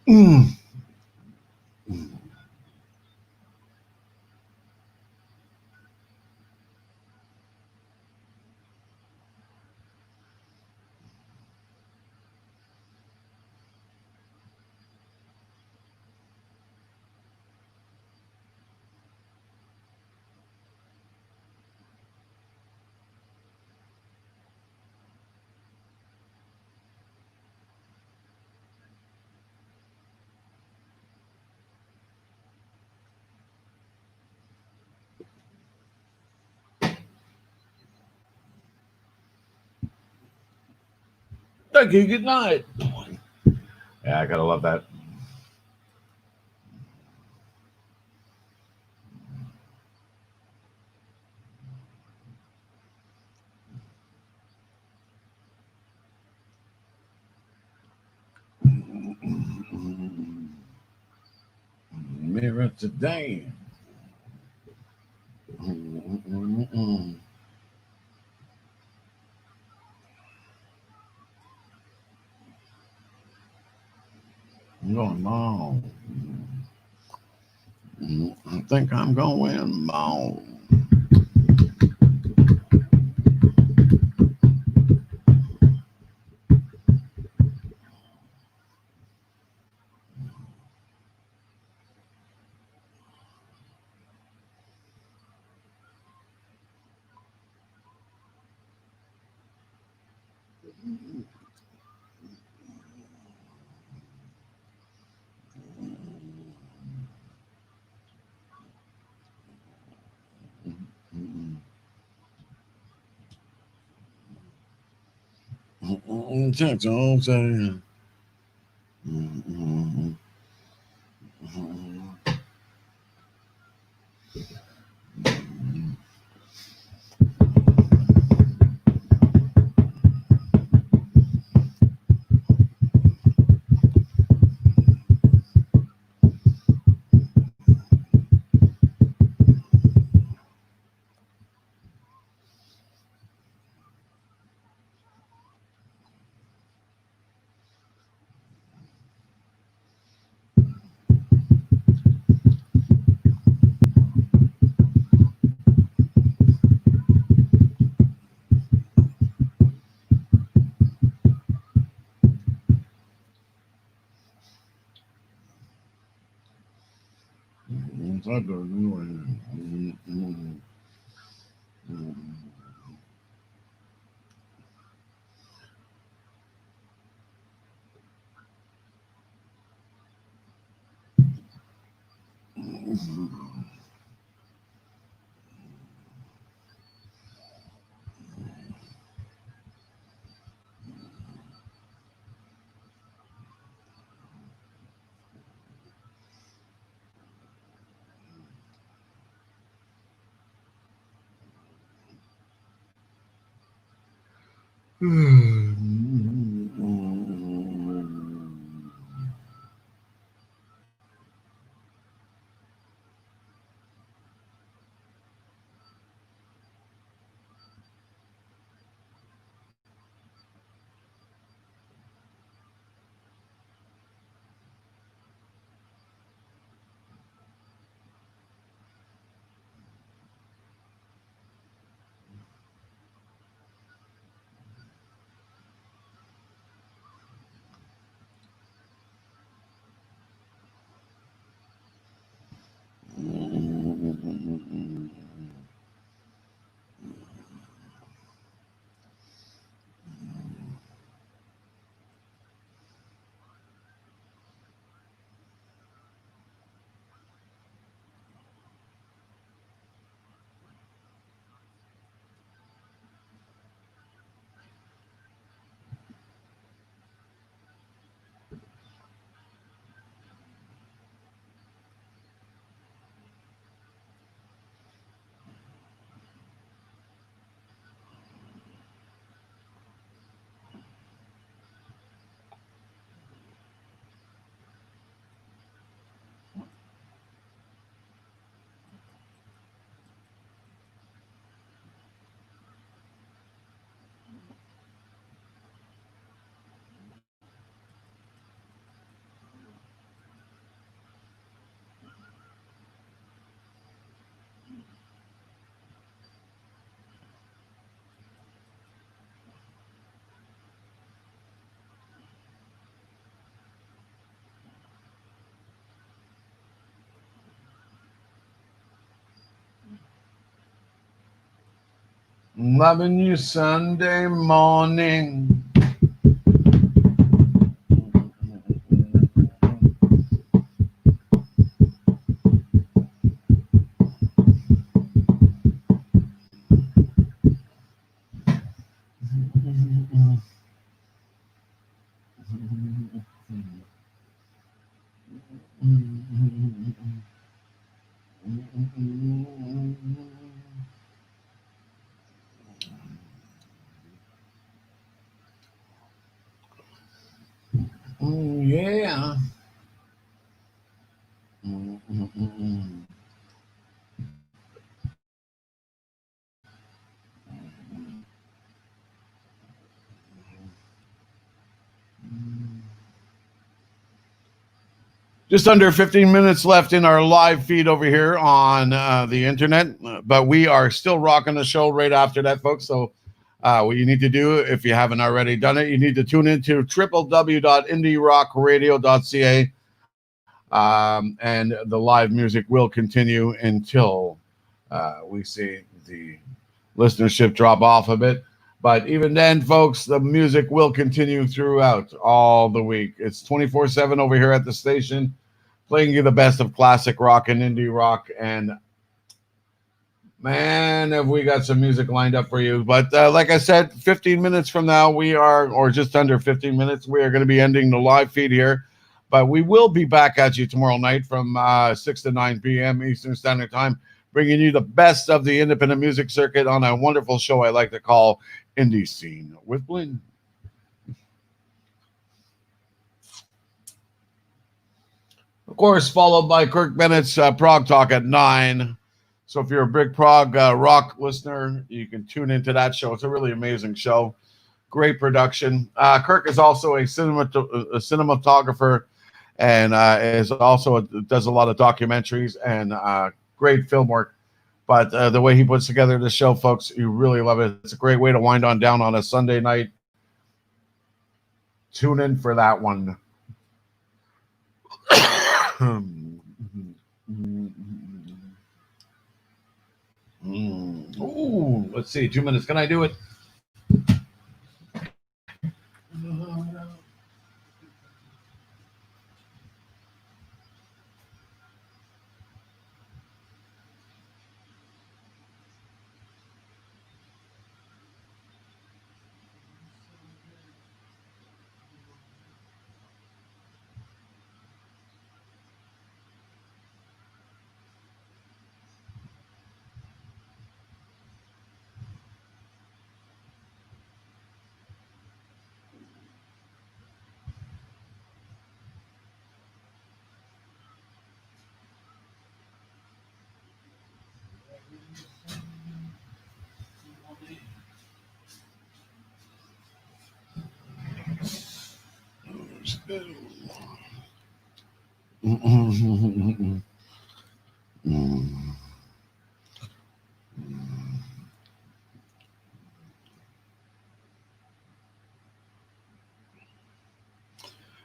mm, mm. Thank you. Good night. Yeah, I gotta love that. Mirror today. Going long. I think I'm going long. Check on saying. Loving you Sunday morning. Yeah. Just under 15 minutes left in our live feed over here on the internet, but we are still rocking the show right after that, folks. So, what you need to do, if you haven't already done it, you need to tune into www.indierockradio.ca, and the live music will continue until we see the listenership drop off a bit. But even then, folks, the music will continue throughout all the week. It's 24/7 over here at the station, playing you the best of classic rock and indie rock. And man, have we got some music lined up for you. But like I said, 15 minutes from now, we are, or just under 15 minutes, we are going to be ending the live feed here. But we will be back at you tomorrow night from 6 to 9 p.m. Eastern Standard Time, bringing you the best of the independent music circuit on a wonderful show I like to call Indie Scene with Bling. Of course, followed by Kirk Bennett's Prog Talk at 9. So if you're a big prog rock listener, you can tune into that show. It's a really amazing show. Great production. Kirk is also a cinematographer, and is also does a lot of documentaries and great film work. But the way he puts together the show, folks, you really love it. It's a great way to wind on down on a Sunday night. Tune in for that one. Ooh, let's see. 2 minutes. Can I do it? Hey,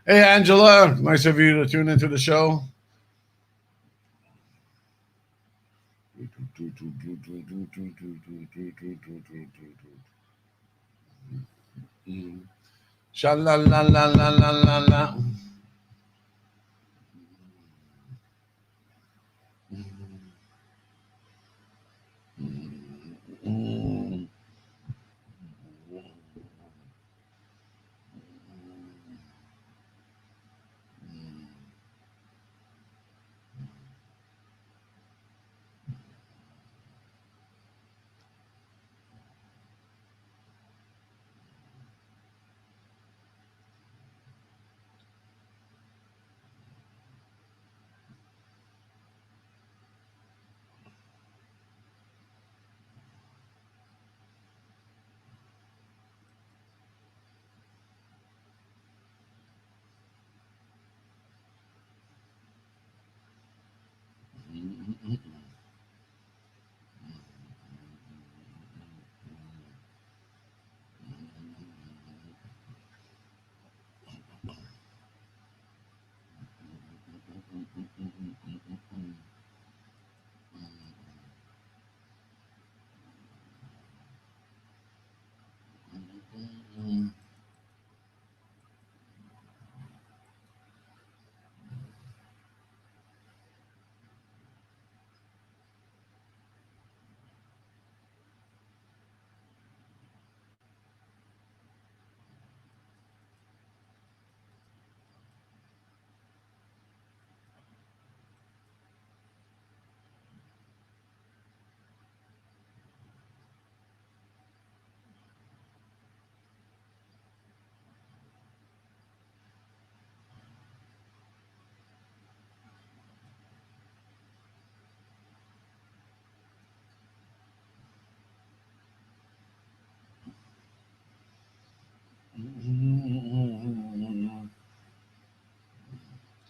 Angela. Nice of you to tune into the show. Sha la la la la la la la.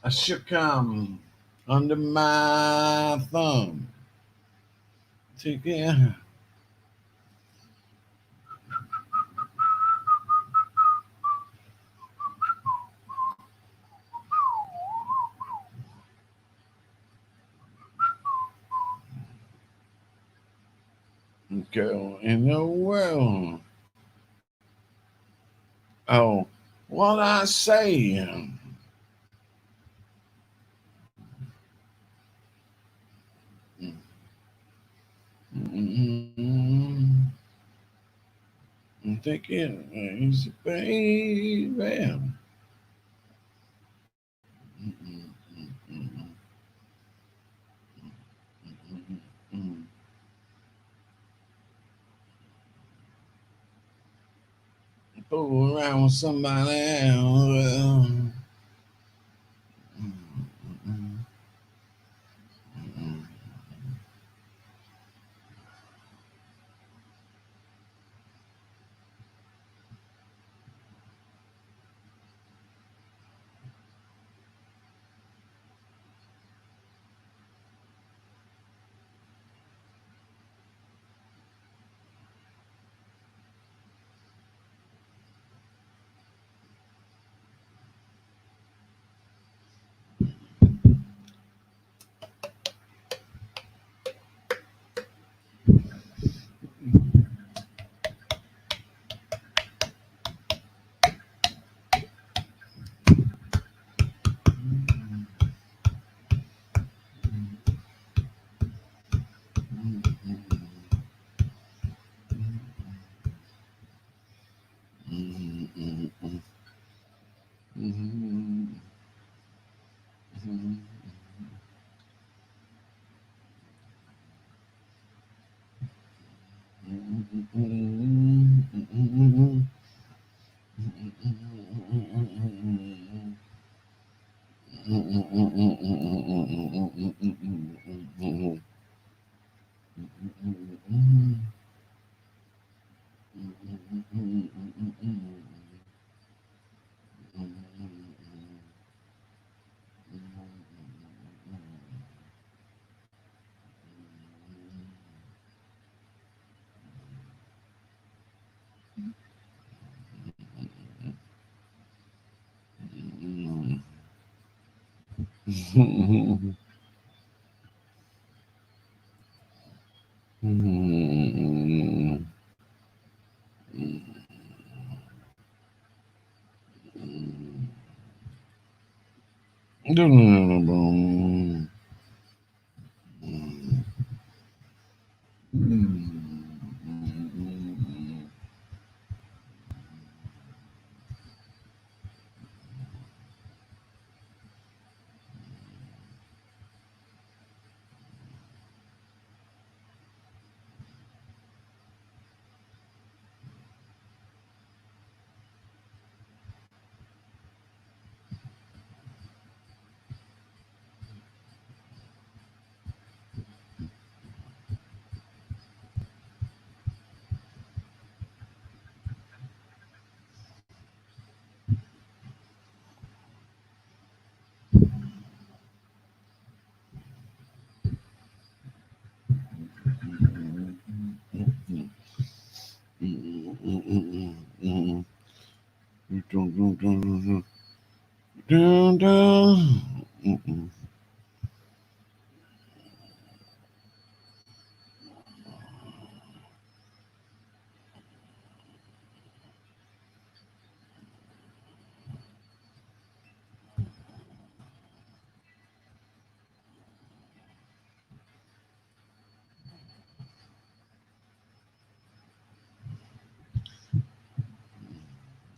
I should come under my thumb. Take care. Go in the world. Oh, what I say. Take it easy, baby. Fool around with somebody else.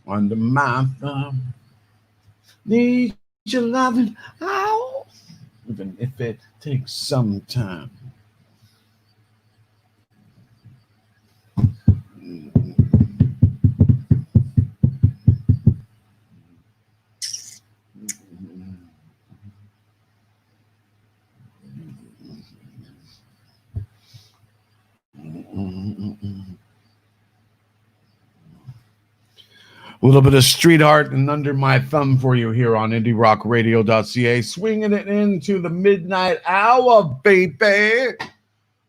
Under my thumb, need your loving, ow, even if it takes some time. A little bit of street art and under my thumb for you here on IndieRockRadio.ca, swinging it into the midnight hour, baby.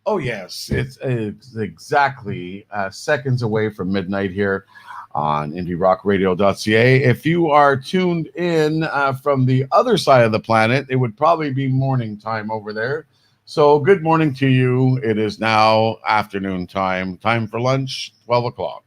Oh, yes, it's exactly seconds away from midnight here on IndieRockRadio.ca. If you are tuned in from the other side of the planet, it would probably be morning time over there. So good morning to you. It is now afternoon time, time for lunch, 12 o'clock.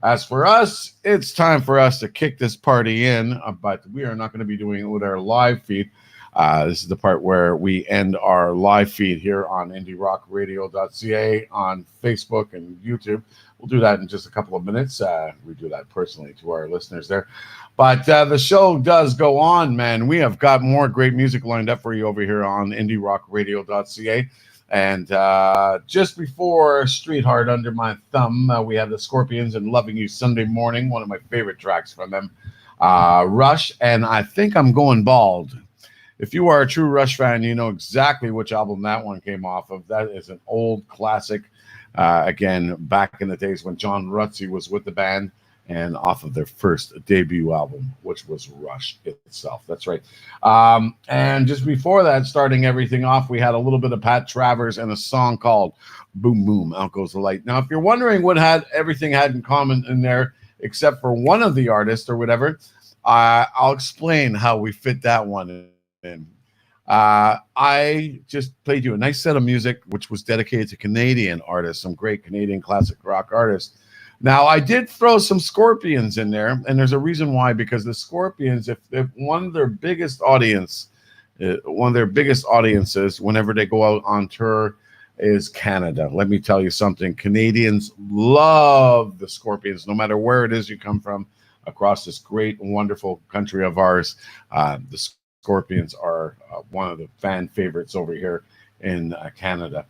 As for us, it's time for us to kick this party in, but we are not going to be doing it with our live feed. This is the part where we end our live feed here on IndieRockRadio.ca on Facebook and YouTube. We'll do that in just a couple of minutes. We do that personally to our listeners there. But the show does go on, man. We have got more great music lined up for you over here on IndieRockRadio.ca. And just before Street Heart Under My Thumb, we had the Scorpions and Loving You Sunday Morning, one of my favorite tracks from them. Rush, and I Think I'm Going Bald. If you are a true Rush fan, you know exactly which album that one came off of. That is an old classic, again, back in the days when John Rutsey was with the band, and off of their first debut album, which was Rush itself. That's right. And just before that, starting everything off, we had a little bit of Pat Travers and a song called Boom Boom, Out Goes the Light. Now, if you're wondering what everything had in common in there, except for one of the artists or whatever, I'll explain how we fit that one in. I just played you a nice set of music, which was dedicated to Canadian artists, some great Canadian classic rock artists. Now, I did throw some Scorpions in there, and there's a reason why, because the Scorpions, if one of their biggest audiences, whenever they go out on tour, is Canada. Let me tell you something. Canadians love the Scorpions, no matter where it is you come from across this great and wonderful country of ours. The Scorpions are one of the fan favorites over here in Canada.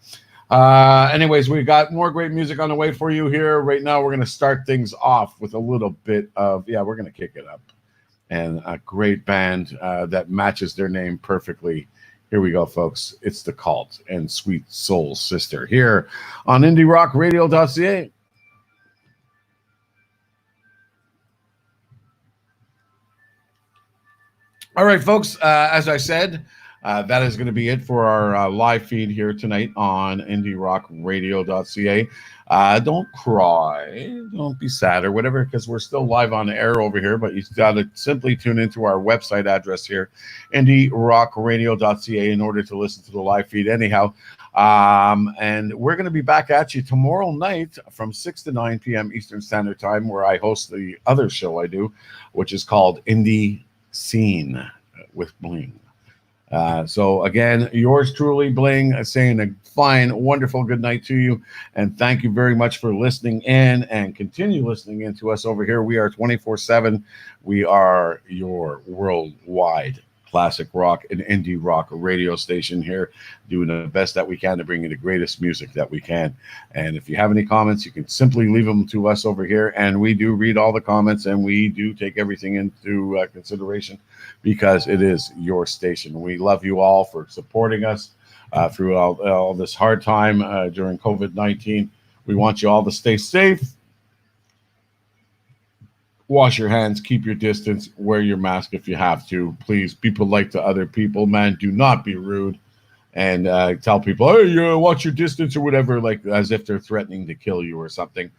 Anyways, we've got more great music on the way for you here. Right now, we're going to start things off with a little bit of, we're going to kick it up. And a great band that matches their name perfectly. Here we go, folks. It's The Cult and Sweet Soul Sister here on IndieRockRadio.ca. All right, folks, as I said, That is going to be it for our live feed here tonight on IndieRockRadio.ca. Don't cry, don't be sad or whatever, because we're still live on air over here. But you got to simply tune into our website address here, IndieRockRadio.ca, in order to listen to the live feed. Anyhow, and we're going to be back at you tomorrow night from 6 to 9 p.m. Eastern Standard Time, where I host the other show I do, which is called Indie Scene with Bling. So again, yours truly, Bling, saying a fine, wonderful good night to you. And thank you very much for listening in, and continue listening in to us over here. We are 24/7. We are your worldwide classic rock and indie rock radio station here, doing the best that we can to bring you the greatest music that we can. And if you have any comments, you can simply leave them to us over here. And we do read all the comments, and we do take everything into consideration, because it is your station. We love you all for supporting us through all this hard time during COVID-19. We want you all to stay safe. Wash your hands, keep your distance, wear your mask if you have to. Please be polite to other people, man. Do not be rude. And tell people, hey, watch your distance or whatever, like as if they're threatening to kill you or something.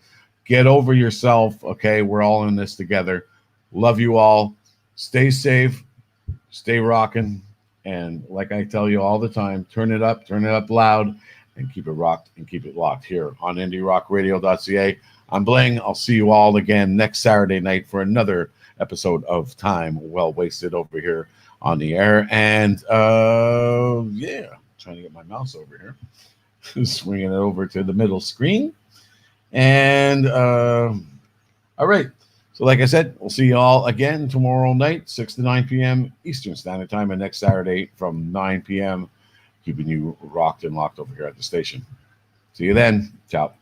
Get over yourself, okay? We're all in this together. Love you all. Stay safe. Stay rocking. And like I tell you all the time, turn it up loud, and keep it rocked and keep it locked here on IndieRockRadio.ca. I'm Bling. I'll see you all again next Saturday night for another episode of Time Well Wasted over here on the air. And yeah, trying to get my mouse over here, swinging it over to the middle screen. And all right. So like I said, we'll see you all again tomorrow night, 6 to 9 p.m. Eastern Standard Time, and next Saturday from 9 p.m., keeping you rocked and locked over here at the station. See you then. Ciao.